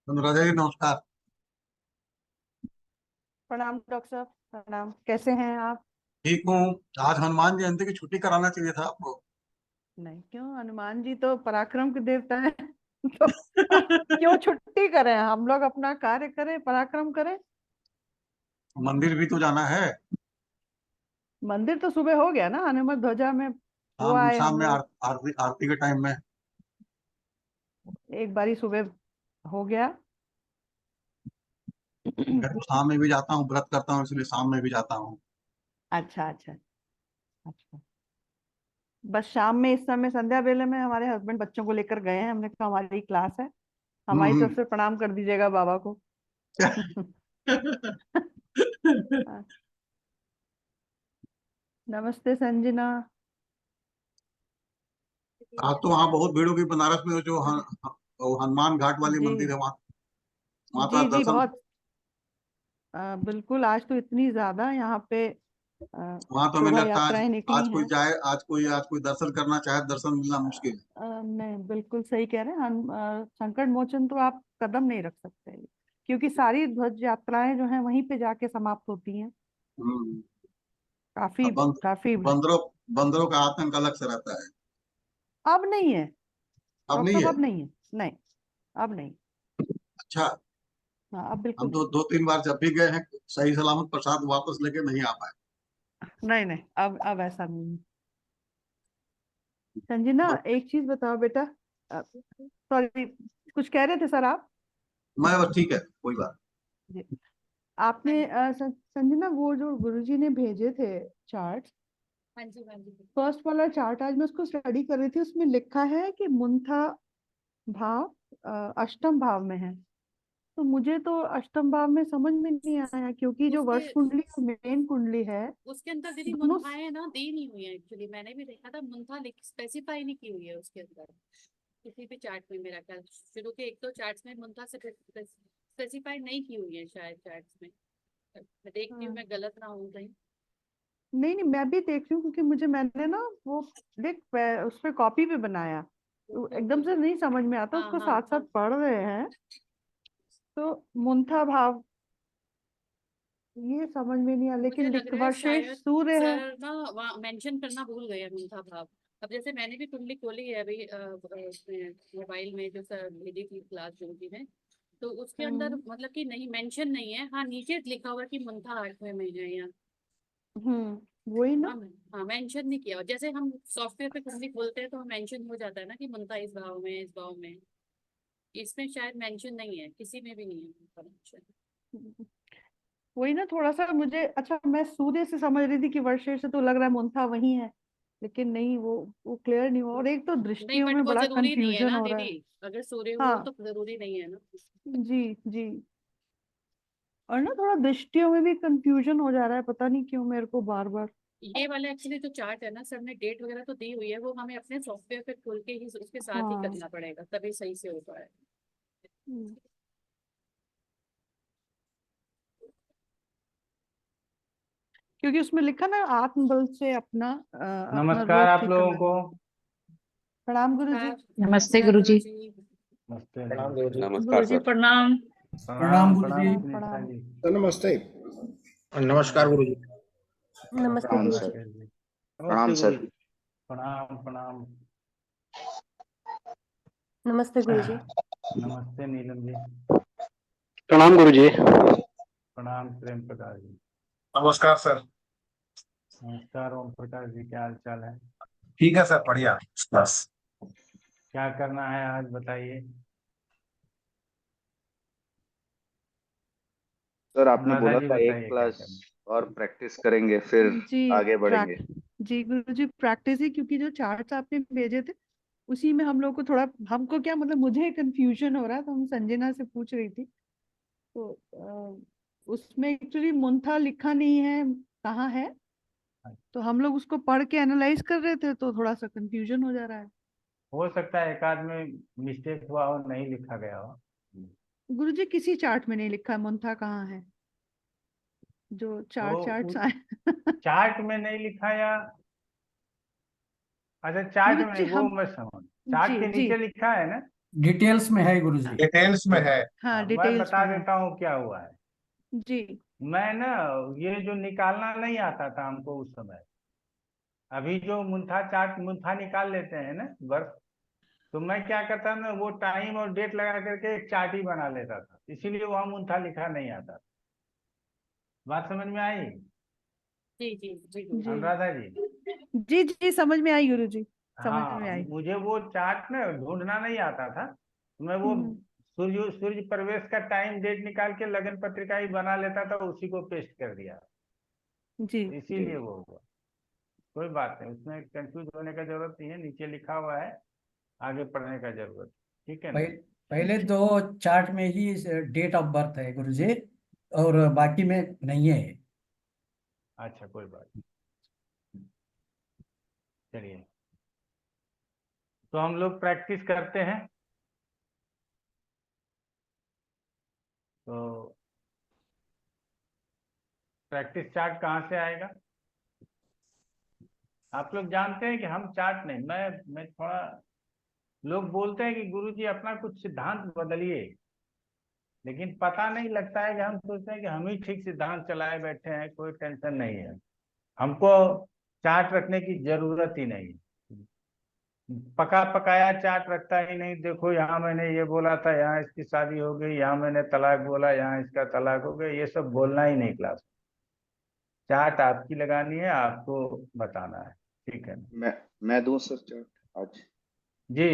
अनुराधा जी नमस्कार। प्रणाम डॉक्टर साहब। प्रणाम, कैसे हैं आप? ठीक हूँ। आज हनुमान जयंती की छुट्टी कराना चाहिए था आपको। नहीं, क्यों? हनुमान जी तो पराक्रम के देवता हैं। तो क्यों छुट्टी करें? हम लोग अपना कार्य करें, पराक्रम करें। मंदिर भी तो जाना है। मंदिर तो सुबह हो गया ना, हनुमत ध्वजा में हो शाम आए शाम हम में लोग। आरती आरती के टाइम में। एक बारी सुबह हो गया। मैं तो शाम में भी जाता हूँ, व्रत करता हूँ इसलिए शाम में भी जाता हूँ। अच्छा अच्छा अच्छा। बस शाम में, इस समय संध्या वेले में हमारे हस्बैंड बच्चों को लेकर गए हैं। हमने कहा हमारी क्लास है, हमारी हम्म। तरफ से प्रणाम कर दीजिएगा बाबा को। नमस्ते संजना। आज तो वहाँ बहुत भीड़ होगी बनारस में, जो वो हनुमान घाट वाली जी मंदिर है वहाँ। वहाँ तो जी आज जी, दर्शन। बहुत। बिल्कुल, आज तो इतनी ज्यादा यहाँ पे वहाँ तो हमें शोभा लगता है यात्राएं निकली हैं। आज कोई दर्शन करना चाहे, दर्शन मिलना मुश्किल है। नहीं, बिल्कुल सही कह रहे हैं। हम संकट मोचन तो आप कदम नहीं रख सकते, क्योंकि सारी ध्वज यात्राएं जो हैं वहीं पे जाके समाप्त होती हैं। हम्म। काफी अब काफी बंदरों बंदरों का आतंक अलग से रहता है। अब नहीं है अब डॉक्टर नहीं साहब, है। अब नहीं है। नहीं, अब नहीं। अच्छा। हाँ, अब हम बिल्कुल तो नहीं। 2-3 बार जब भी गए हैं, सही सलामत प्रसाद वापस लेके नहीं आ पाए। नहीं नहीं, अब ऐसा नहीं है। संजना, एक चीज बताओ बेटा। सॉरी, कुछ कह रहे थे सर आप? मैं बस ठीक है, कोई बात। जी। आपने संजना, वो जो गुरुजी ने भेजे थे चार्ट, हाँ जी हाँ जी। फर्स्ट वाला चार्ट आज मैं उसको स्टडी कर रही थी। उसमें लिखा है कि मुंथा भाव अष्टम भाव में है। तो मुझे तो अष्टम भाव में समझ में नहीं आया, क्योंकि जो उसके वर्ष कुंडली और मेन कुंडली है उसके अंदर दीदी दोनों। मुंथाएं ना दी नहीं हुई है। एक्चुअली मैंने भी देखा था, मुंथा स्पेसिफाई नहीं की हुई है उसके अंदर किसी भी चार्ट में। मेरा ख्याल शुरू के एक दो चार्ट्स में मुंथा से स्पेसिफाई नहीं की हुई है शायद चार्ट्स में। मैं देखती हूँ, हाँ, मैं गलत ना हूँ कहीं। नहीं नहीं, मैं भी देख रही हूँ, क्योंकि मैंने ना वो देख उस पर कॉपी भी बनाया, तो एकदम से नहीं समझ में आता। हाँ उसको हाँ साथ साथ हाँ। पढ़ रहे हैं तो मुंथा भाव ये समझ में नहीं आया, मुझे लेकिन लग रहा है वर्षेश शायद सूर्य है। सर ना वहाँ मेंशन करना भूल गए हैं मुंथा भाव। अब जैसे मैंने भी कुंडली खोली है अभी मोबाइल में, जो सर भेजी थी क्लास जो भी है, तो उसके अंदर हम्म मतलब कि नहीं मेंशन नहीं है। हाँ, नीचे लिखा हुआ है कि मुंथा 8वें में है या। वही हाँ ना। हाँ, मेंशन नहीं किया। और जैसे हम सॉफ्टवेयर पे कुंडली खोलते हैं तो मेंशन हो जाता है ना कि मुंता इस भाव में इस भाव में। इसमें शायद मेंशन नहीं है, किसी में भी नहीं है मुंता mention। वही ना, थोड़ा सा मुझे, अच्छा मैं सूर्य से समझ रही थी कि वर्षे से, तो लग रहा है मुंथा वही है, लेकिन नहीं, वो क्लियर नहीं हुआ। और एक तो नहीं, दृष्टियों बट में वो बड़ा जरूरी नहीं है कंफ्यूजन ना हो रहा दीदी। है। अगर सूर्य हो हाँ, तो जरूरी नहीं है ना। जी जी। और ना थोड़ा दृष्टियों में भी कंफ्यूजन हो जा रहा है, पता नहीं क्यों मेरे को बार बार। ये वाला एक्चुअली जो चार्ट है ना सर ने डेट वगैरह तो दी हुई है, वो हमें अपने सॉफ्टवेयर पे खोल के ही उसके साथ ही हाँ। करना पड़ेगा, तभी सही से हो पाए। हम्म, क्योंकि उसमें लिखा ना, आत्मबल से अपना नमस्कार रोग आप ठीक लोगों करना। को। प्रणाम गुरु जी। नमस्ते नमस्कार गुरुजी। गुरुजी। नमस्ते प्रणाम जी। गुरुजी। नमस्कार गुरुजी सर। प्रणाम। प्रणाम प्रणाम गुरुजी। प्रणाम प्रणाम सुनीता प्रणाम। जी। नमस्ते। नमस्कार प्रणाम गुरुजी। नमस्ते प्रणाम गुरुजी। सर। राकेश जी। प्रणाम नमस्ते सर। गुरुजी। प्रणाम प्रणाम। नमस्ते गुरुजी। नमस्ते नीलम जी। प्रणाम गुरुजी। प्रणाम प्रेम प्रकाश जी। नमस्कार सर। नमस्कार ओम प्रकाश जी, क्या हाल चाल है? ठीक है सर, बढ़िया बस। क्या करना है आज बताइए। सर आपने अनुराधा बोला जी था एक बताइए क्या क्लास करना और प्रैक्टिस करेंगे, फिर जी आगे बढ़ेंगे। जी गुरु जी, प्रैक्टिस ही, क्योंकि जो चार्ट्स आपने भेजे थे उसी में हम लोग को थोड़ा, हमको क्या मतलब, मुझे कंफ्यूजन हो रहा था, हम संजना से पूछ रही थी। तो उसमें एक्चुअली मुंथा लिखा नहीं है, कहाँ है। है। तो हम लोग उसको पढ़ के एनालाइज कर रहे थे, तो थोड़ा सा कंफ्यूजन हो जा रहा है। हो सकता है एक आध में मिस्टेक हुआ हो, नहीं लिखा गया हो। गुरुजी, किसी चार्ट में नहीं लिखा है मुंथा कहाँ है, जो तो चार चार्ट्स उस आए। चार्ट में नहीं लिखा या, अच्छा चार्ट में गुरुजी वो हम, मैं समझ, जी चार्ट के जी नीचे लिखा है ना। डिटेल्स में है गुरुजी। डिटेल्स में है। हाँ मैं डिटेल्स बता में है। देता हूँ क्या हुआ है। जी मैं ना, ये जो निकालना नहीं आता था हमको उस समय, अभी जो मुंथा चार्ट मुंथा निकाल लेते हैं ना वर्ष, तो मैं क्या करता ना, वो टाइम और डेट लगा करके एक चार्ट ही बना लेता था, इसीलिए वहाँ मुंथा लिखा नहीं आता था। बात समझ में आई जी जी जी जी अनुराधा जी? जी जी समझ में आई गुरुजी, समझ में हाँ, आई। मुझे वो चार्ट ना ढूंढना नहीं आता था, तो मैं वो हम्म, सूर्य प्रवेश का टाइम डेट निकाल के लगन पत्रिका ही बना लेता था, उसी को पेस्ट कर दिया, जी इसीलिए वो हुआ। कोई बात नहीं, उसमें कंफ्यूज होने का जरूरत नहीं है, नीचे लिखा हुआ है, आगे पढ़ने का जरूरत, ठीक है ना? पहले दो चार्ट में ही डेट ऑफ बर्थ है गुरुजी, और बाकी में नहीं है। अच्छा कोई बात नहीं, चलिए तो हम लोग प्रैक्टिस करते हैं। तो प्रैक्टिस चार्ट कहाँ से आएगा? आप लोग जानते हैं कि हम चार्ट नहीं, मैं थोड़ा, लोग बोलते हैं कि गुरुजी अपना कुछ सिद्धांत बदलिए, लेकिन पता नहीं लगता है कि हम सोचते हैं कि हम ही ठीक सिद्धांत चलाए बैठे हैं, कोई टेंशन नहीं है, हमको चार्ट रखने की जरूरत ही नहीं है। पका पकाया चार्ट रखता ही नहीं, देखो यहाँ मैंने ये बोला था, यहाँ इसकी शादी हो गई, यहाँ मैंने तलाक बोला, यहाँ इसका तलाक हो गया, ये सब बोलना ही नहीं क्लास। चार्ट आपकी लगानी है, आपको बताना है, ठीक है ना? मैं दूं सर चार्ट आज? जी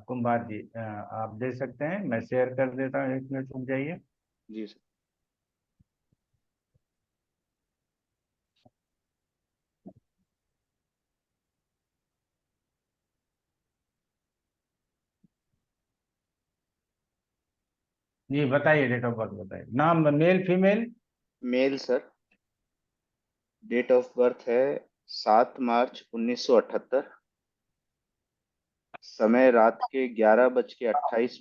कुंभार जी, आप दे सकते हैं, मैं शेयर कर देता हूँ, 1 मिनट रुक जाइए। जी सर। जी बताइए, डेट ऑफ बर्थ बताइए, नाम male female. Male sir. Date of birth है 7 मार्च 1978। समय रात के 11:28।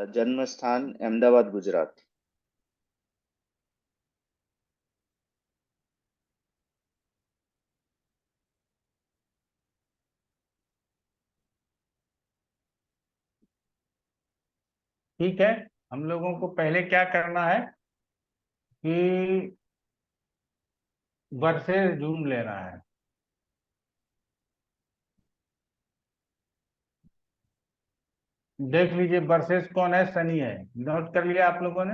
जन्म स्थान अहमदाबाद गुजरात। ठीक है, हम लोगों को पहले क्या करना है कि वर्सेस जूम लेना है। देख लीजिए वर्सेस कौन है, शनि है, नोट कर लिया आप लोगों ने?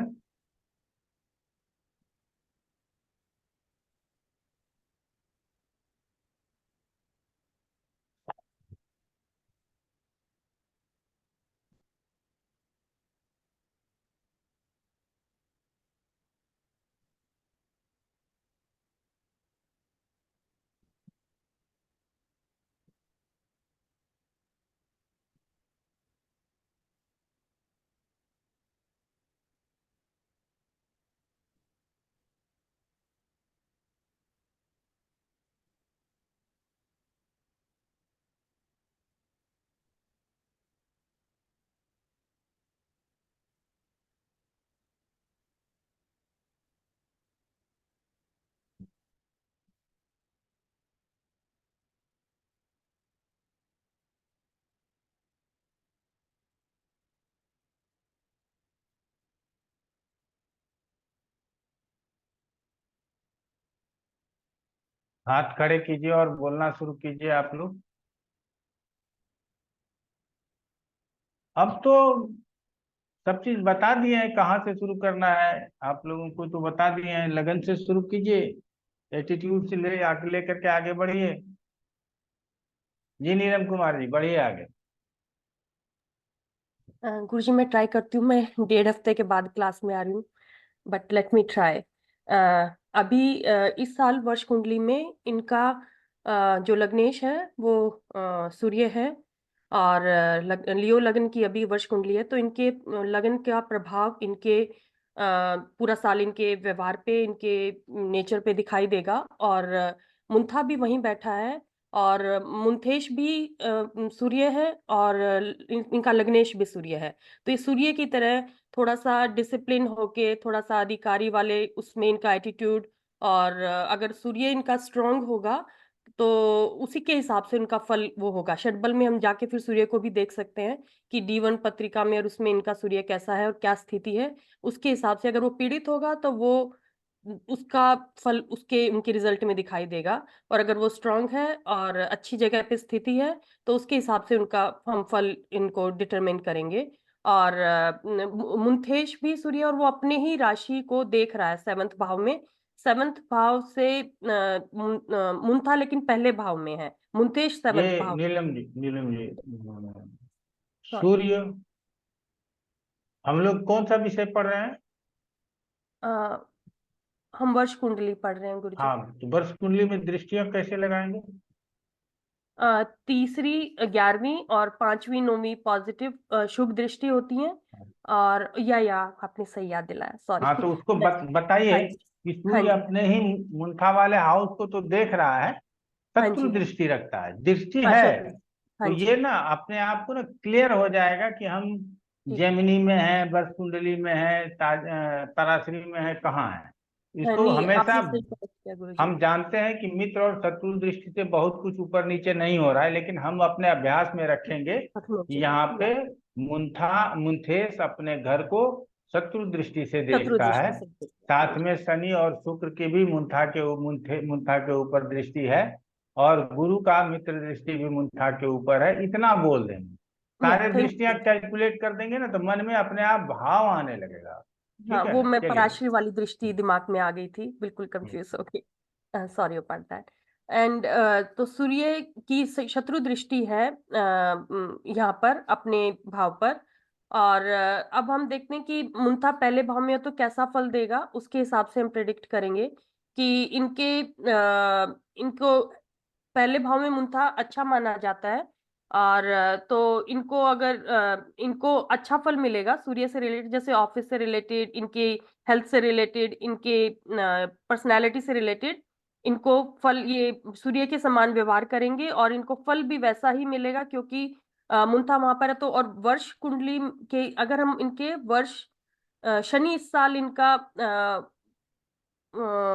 हाथ खड़े कीजिए और बोलना शुरू कीजिए आप लोग। अब तो सब चीज बता दिए हैं, कहाँ से शुरू करना है आप लोगों को तो बता दिए हैं, लगन से शुरू कीजिए, एटीट्यूड से ले आगे लेकर के आगे बढ़िए। जी नीलम कुमार जी बढ़िए आगे। गुरुजी मैं ट्राई करती हूँ, मैं 1.5 हफ्ते के बाद क्लास में आ रही हूँ, बट लेट मी ट्राई। अभी इस साल वर्ष कुंडली में इनका जो लग्नेश है वो सूर्य है, और लियो लगन की अभी वर्ष कुंडली है, तो इनके लगन का प्रभाव इनके पूरा साल इनके व्यवहार पे, इनके नेचर पे दिखाई देगा। और मुंथा भी वहीं बैठा है, और मुंथेश भी सूर्य है, और इनका लग्नेश भी सूर्य है। तो ये सूर्य की तरह थोड़ा सा डिसिप्लिन होके, थोड़ा सा अधिकारी वाले उसमें इनका एटीट्यूड, और अगर सूर्य इनका स्ट्रांग होगा तो उसी के हिसाब से उनका फल वो होगा। षटबल में हम जाके फिर सूर्य को भी देख सकते हैं कि D1 पत्रिका में और उसमें इनका सूर्य कैसा है और क्या स्थिति है। उसके हिसाब से अगर वो पीड़ित होगा तो वो उसका फल उसके उनके रिजल्ट में दिखाई देगा, और अगर वो स्ट्रांग है और अच्छी जगह पे स्थिति है तो उसके हिसाब से उनका हम फल इनको डिटरमिन करेंगे। और मुंथेश भी सूर्य, और वो अपने ही राशि को देख रहा है 7th भाव में। 7th भाव से मुंथा लेकिन पहले भाव में है, मुंथेश 7th ये भाव। नीलम जी Sorry. सूर्य, हम लोग कौन सा विषय पढ़ रहे हैं? हम वर्ष कुंडली पढ़ रहे हैं गुरुजी। हाँ, तो वर्ष कुंडली में दृष्टियां कैसे लगाएंगे? तीसरी 11वीं और 5वीं 9वीं पॉजिटिव शुभ दृष्टि होती है। और या आपने सही याद दिलाया, सॉरी। हाँ, तो उसको बताइए हाँ जी, कि हाँ सूर्य जी, अपने ही मुंठा वाले हाउस को तो देख रहा है, हाँ शत्रु जी, दृष्टि रखता है, दृष्टि हाँ है। शत्रु, तो हाँ जी, ये ना अपने आप को ना क्लियर हो जाएगा कि हम ठीक, जेमिनी में है, वर्ष कुंडली में है, ताराश्री में है, कहाँ है। इसको नहीं हमेशा आपने सही कहा किया गुरुजी। हम जानते हैं कि मित्र और शत्रु दृष्टि से बहुत कुछ ऊपर नीचे नहीं हो रहा है, लेकिन हम अपने अभ्यास में रखेंगे रखना कि यहाँ चाहिए, पे मुंथेश अपने घर को शत्रु दृष्टि से शत्रु देखता है। दृष्टि से देखते हैं, हाँ साथ जी, में शनि और शुक्र की भी मुंथा के ऊपर दृष्टि है, और गुरु का मित्र दृष्टि भी मुंथा के ऊपर है। इतना बोल देंगे, या सारे थैंक दृष्टियां यू। कैलकुलेट कर देंगे ना, तो मन में अपने आप भाव आने लगेगा। हाँ, ठीक है वो ना, मैं चलिए। पराश्री वाली दृष्टि दिमाग में आ गई थी, बिल्कुल कंफ्यूज हो गई, सॉरी अबाउट दैट। एंड तो सूर्य की शत्रु दृष्टि है यहाँ पर अपने भाव पर। और अब हम देखते हैं कि मुंथा पहले भाव में है तो कैसा फल देगा, उसके हिसाब से हम प्रेडिक्ट करेंगे कि इनको पहले भाव में मुंथा अच्छा माना जाता है। और तो इनको अगर इनको अच्छा फल मिलेगा सूर्य से रिलेटेड, जैसे ऑफिस से रिलेटेड, इनके हेल्थ से रिलेटेड, इनके पर्सनालिटी से रिलेटेड, इनको फल ये सूर्य के समान व्यवहार करेंगे और इनको फल भी वैसा ही मिलेगा, क्योंकि मुंथा वहां पर है। तो और वर्ष कुंडली के अगर हम इनके वर्ष शनि इस साल इनका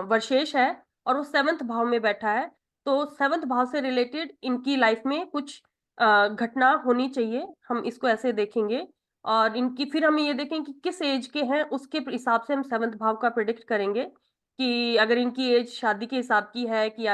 वर्षेश है और वो 7th भाव में बैठा है, तो 7th भाव से रिलेटेड इनकी लाइफ में कुछ घटना होनी चाहिए, हम इसको ऐसे देखेंगे। और इनकी फिर हम ये देखें कि किस एज के हैं, उसके हिसाब से हम 7th भाव का प्रिडिक्ट करेंगे कि अगर इनकी एज शादी के हिसाब की है कि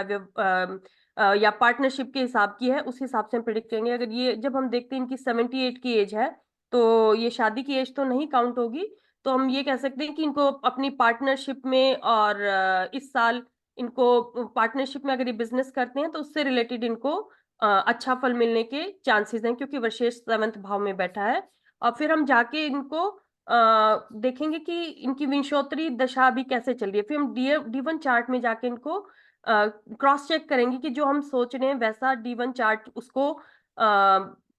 या पार्टनरशिप के हिसाब की है, उस हिसाब से हम प्रिडिक्ट करेंगे। अगर ये जब हम देखते हैं इनकी 78 की एज है तो ये शादी की एज तो नहीं काउंट होगी, तो हम ये कह सकते हैं कि इनको अपनी पार्टनरशिप में और इस साल इनको पार्टनरशिप में अगर ये बिजनेस करते हैं तो उससे रिलेटेड इनको अच्छा फल मिलने के चांसेस हैं, क्योंकि वर्षेश 7th भाव में बैठा है। और फिर हम जाके इनको देखेंगे कि इनकी विंशोत्तरी दशा अभी कैसे चल रही है। फिर हम D1 चार्ट में जाके इनको क्रॉस चेक करेंगे कि जो हम सोच रहे हैं वैसा D1 चार्ट उसको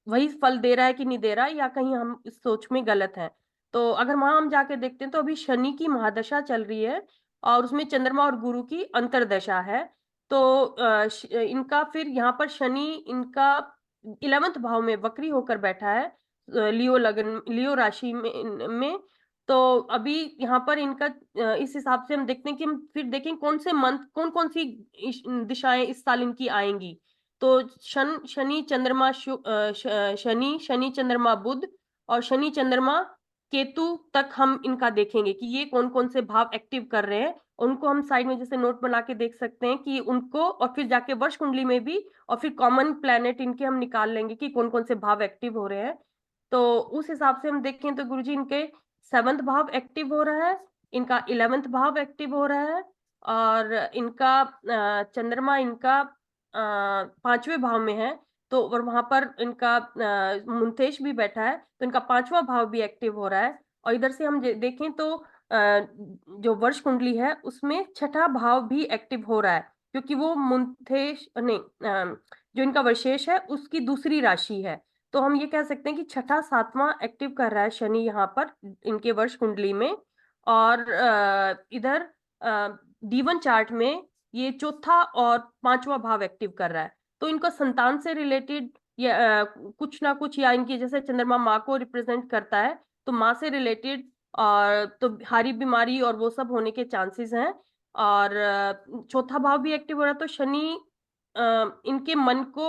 वही फल दे रहा है कि नहीं दे रहा है, या कहीं हम इस सोच में गलत हैं। तो अगर वहां हम जाके देखते हैं तो अभी शनि की महादशा चल रही है और उसमें चंद्रमा और गुरु की अंतर्दशा है। तो इनका फिर यहाँ पर शनि इनका 11th भाव में वक्री होकर बैठा है, लियो राशि में। तो अभी यहाँ पर इनका इस हिसाब से हम देखते हैं कि हम फिर देखें कौन से मंथ कौन कौन सी दिशाएं इस साल इनकी आएंगी। तो शनि चंद्रमा शनि चंद्रमा बुध और शनि चंद्रमा केतु तक हम इनका देखेंगे कि ये कौन कौन से भाव एक्टिव कर रहे हैं। उनको हम साइड में जैसे नोट बना के देख सकते हैं कि उनको, और फिर जाके वर्ष कुंडली में भी, और फिर कॉमन प्लैनेट इनके हम निकाल लेंगे कि कौन कौन से भाव एक्टिव हो रहे हैं। तो उस हिसाब से हम देखें तो गुरुजी इनके 7th भाव एक्टिव हो रहा है, इनका 11th भाव एक्टिव हो रहा है, और इनका चंद्रमा इनका 5वें भाव में है। तो और वहां पर इनका मुंतेश भी बैठा है तो इनका 5वां भाव भी एक्टिव हो रहा है। और इधर से हम देखें तो जो वर्ष कुंडली है उसमें 6ठा भाव भी एक्टिव हो रहा है, क्योंकि वो मुंतेश नहीं जो इनका वर्षेश है उसकी दूसरी राशि है। तो हम ये कह सकते हैं कि 6ठा 7वां एक्टिव कर रहा है शनि यहाँ पर इनके वर्ष कुंडली में। और इधर D1 चार्ट में ये 4था और 5वां भाव एक्टिव कर रहा है। तो इनको संतान से रिलेटेड या कुछ ना कुछ, या इनकी जैसे चंद्रमा माँ को रिप्रेजेंट करता है तो माँ से रिलेटेड और तो भारी बीमारी और वो सब होने के चांसेस हैं। और चौथा भाव भी एक्टिव हो रहा है, तो शनि इनके मन को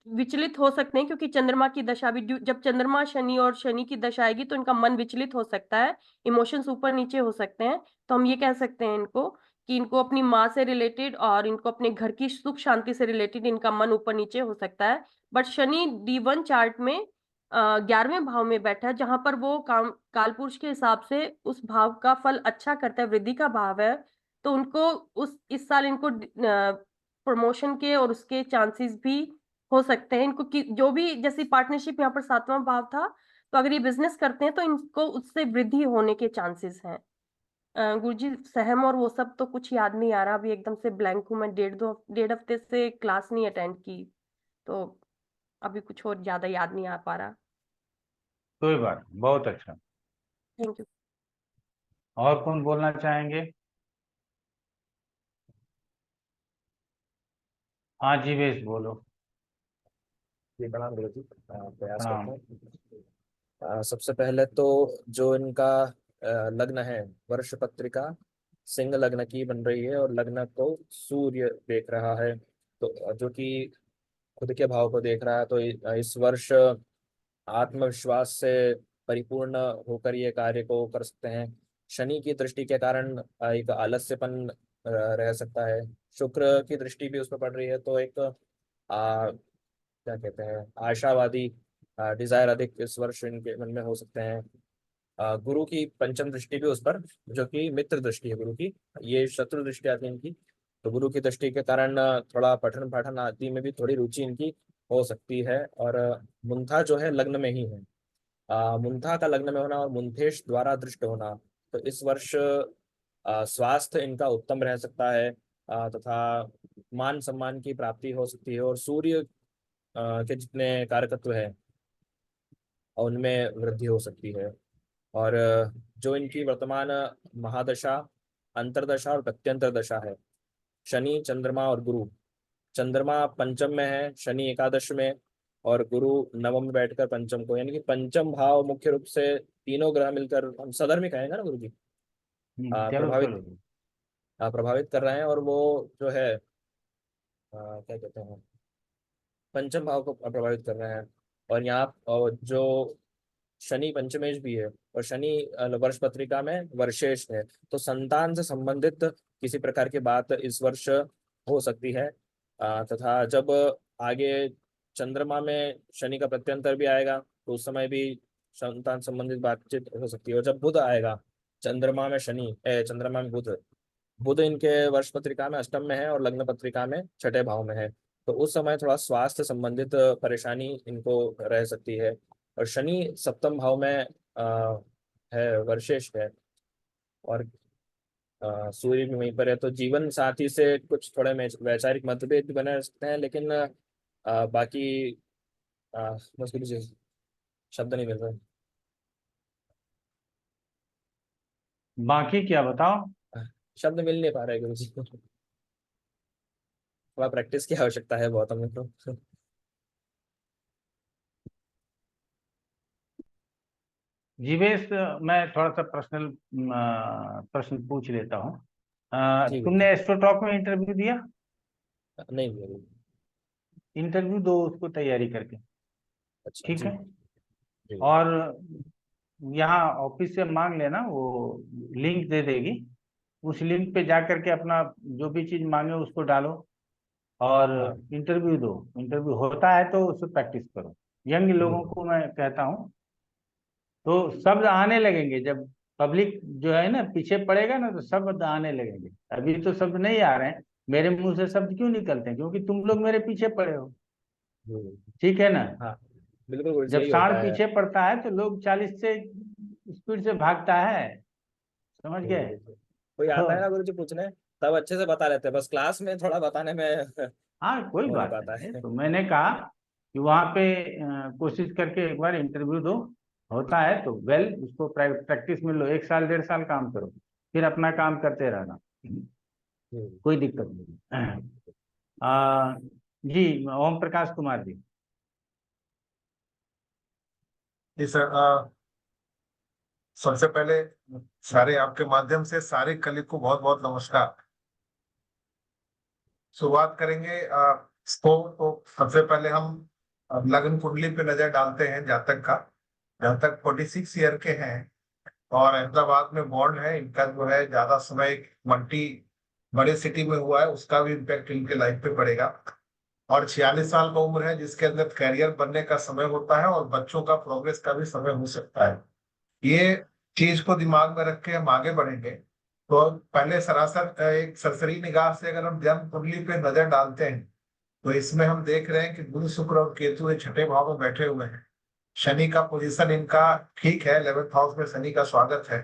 विचलित हो सकते हैं, क्योंकि चंद्रमा की दशा भी, जब चंद्रमा शनि और शनि की दशा आएगी तो इनका मन विचलित हो सकता है, इमोशंस ऊपर नीचे हो सकते हैं। तो हम ये कह सकते हैं इनको कि इनको अपनी माँ से रिलेटेड और इनको अपने घर की सुख शांति से रिलेटेड इनका मन ऊपर नीचे हो सकता है। बट शनि D1 चार्ट में 11वें भाव में बैठा है, जहां पर वो कालपुरुष के हिसाब से उस भाव का फल अच्छा करता है, वृद्धि का भाव है। तो उनको इस साल इनको प्रमोशन के और उसके चांसेस भी हो सकते हैं इनको, जो भी जैसी पार्टनरशिप यहाँ पर 7वां भाव था, तो अगर ये बिजनेस करते हैं तो इनको उससे वृद्धि होने के चांसेस हैं। गुरुजी सहम और वो सब तो कुछ याद नहीं आ रहा, अभी एकदम से ब्लैंक हूँ मैं, डेढ़ हफ्ते से क्लास नहीं अटेंड की, तो अभी कुछ और ज्यादा याद नहीं आ पा रहा। कोई बात नहीं, बहुत अच्छा। Thank you. और कौन बोलना चाहेंगे? हाँ जीवेश बोलो। जी प्रणाम गुरु जी, प्रयास प्रणाम। करता हूँ। सबसे पहले तो जो इनका लग्न है, वर्ष पत्रिका सिंह लग्न की बन रही है और लग्न को सूर्य देख रहा है, तो जो कि खुद के भाव को देख रहा है, तो इस वर्ष आत्मविश्वास से परिपूर्ण होकर ये कार्य को कर सकते हैं। शनि की दृष्टि के कारण एक आलस्यपन रह सकता है। शुक्र की दृष्टि भी उस पर पड़ रही है, तो एक क्या कहते हैं, आशावादी डिजायर अधिक इस वर्ष इनके मन में हो सकते हैं। गुरु की पंचम दृष्टि भी उस पर, जो कि मित्र दृष्टि है गुरु की, ये शत्रु दृष्टि आती है इनकी। तो गुरु की दृष्टि के कारण थोड़ा पठन पाठन आदि में भी थोड़ी रुचि इनकी हो सकती है। और मुंथा जो है लग्न में ही है, मुंथा का लग्न में होना और मुंथेश द्वारा दृष्ट होना, तो इस वर्ष स्वास्थ्य इनका उत्तम रह सकता है, तथा मान सम्मान की प्राप्ति हो सकती है। और सूर्य के जितने कारकत्व है उनमें वृद्धि हो सकती है। और जो इनकी वर्तमान महादशा, अंतरदशा और प्रत्यंतर दशा है, शनि चंद्रमा और गुरु, चंद्रमा पंचम में है, शनि एकादश में, और गुरु नवम में बैठकर पंचम को, यानी कि पंचम भाव मुख्य रूप से तीनों ग्रह मिलकर, हम सदर्मिक कहेंगे ना गुरु जी, चलो प्रभावित चलो। प्रभावित कर रहे हैं। और वो जो है क्या कहते हैं, पंचम भाव को प्रभावित कर रहे हैं। और यहाँ और जो शनि पंचमेश भी है, और शनि वर्ष पत्रिका में वर्षेश है, तो संतान से संबंधित किसी प्रकार की बात इस वर्ष हो सकती है। तथा जब आगे चंद्रमा में शनि का प्रत्यंतर भी आएगा, तो उस समय भी संतान संबंधित बातचीत हो सकती है। और जब बुध आएगा, चंद्रमा में शनि, चंद्रमा में बुध, बुध इनके वर्ष पत्रिका में अष्टम में है और लग्न पत्रिका में छठे भाव में है, तो उस समय थोड़ा स्वास्थ्य संबंधित परेशानी इनको रह सकती है। और शनि सप्तम भाव में है, वर्षेश है, और सूर्य भी वहीं पर है, तो जीवन साथी से कुछ थोड़े वैचारिक मतभेद भी बने रह सकते हैं। लेकिन बाकी मुझे शब्द नहीं मिल रहे। बाकी क्या बताओ? शब्द मिल नहीं पा रहे गुरु जी, थोड़ा प्रैक्टिस की आवश्यकता है बहुत हमें तो। जीवेश, मैं थोड़ा सा पर्सनल प्रश्न पूछ लेता हूँ। जी गुरु तुमने जी। एस्ट्रोटॉक में इंटरव्यू दिया? नहीं गुरु जी। इंटरव्यू दो उसको तैयारी करके, अच्छा ठीक जी। है? जी और यहाँ ऑफिस से मांग लेना, वो लिंक दे देगी, उस लिंक पे जा करके अपना जो भी चीज मांगे उसको डालो और हाँ। इंटरव्यू दो। इंटरव्यू होता है तो उससे प्रैक्टिस करो। यंग लोगों हम्म, को मैं कहता हूँ, तो शब्द आने लगेंगे जब पब्लिक जो है ना पीछे पड़ेगा ना, तो शब्द आने लगेंगे। अभी तो शब्द नहीं आ रहे हैं, मेरे मुंह से शब्द क्यों निकलते हैं? क्योंकि तुम लोग मेरे पीछे पड़े हो, हम्म, ठीक है ना? हाँ बिल्कुल गुरु जी, जब यही सांड होता है। पीछे पड़ता है तो लोग 40 से स्पीड से भागता है, समझ गए? गुरु जी, कोई तो आता है ना गुरु जी पूछने, तब अच्छे से बता लेते हैं, बस क्लास में थोड़ा बताने में हाँ, कोई हो नहीं बात पाता नहीं है। है। तो मैंने कहा कि वहाँ पे कोशिश करके एक बार इंटरव्यू दो, होता है तो वेल, उसको प्रैक्टिस में लो, 1 साल 1.5 साल काम करो, फिर अपना काम करते रहना, हम्म, कोई दिक्कत नहीं। आ, जी, ओम प्रकाश कुमार जी। जी सर, सबसे पहले सारे आपके माध्यम से सारे कलीग को बहुत बहुत नमस्कार। शुरुआत करेंगे इसको। तो सबसे पहले हम लग्न कुंडली पे नजर डालते हैं। जहाँ तक 46 ईयर के हैं और अहमदाबाद में बॉर्न है, इनका जो है ज्यादा समय मल्टी बड़े सिटी में हुआ है, उसका भी इम्पैक्ट इनके लाइफ पे पड़ेगा। और 46 साल का उम्र है, जिसके अंदर कैरियर बनने का समय होता है और बच्चों का प्रोग्रेस का भी समय हो सकता है। ये चीज को दिमाग में रख के हम आगे बढ़ेंगे। तो पहले सरासर एक सरसरी निगाह से अगर हम जन्म कुंडली पे नजर डालते हैं, तो इसमें हम देख रहे हैं कि बुध, शुक्र और केतु ये छठे भाव में बैठे हुए हैं। शनि का पोजीशन इनका ठीक है, 11th हाउस में शनि का स्वागत है।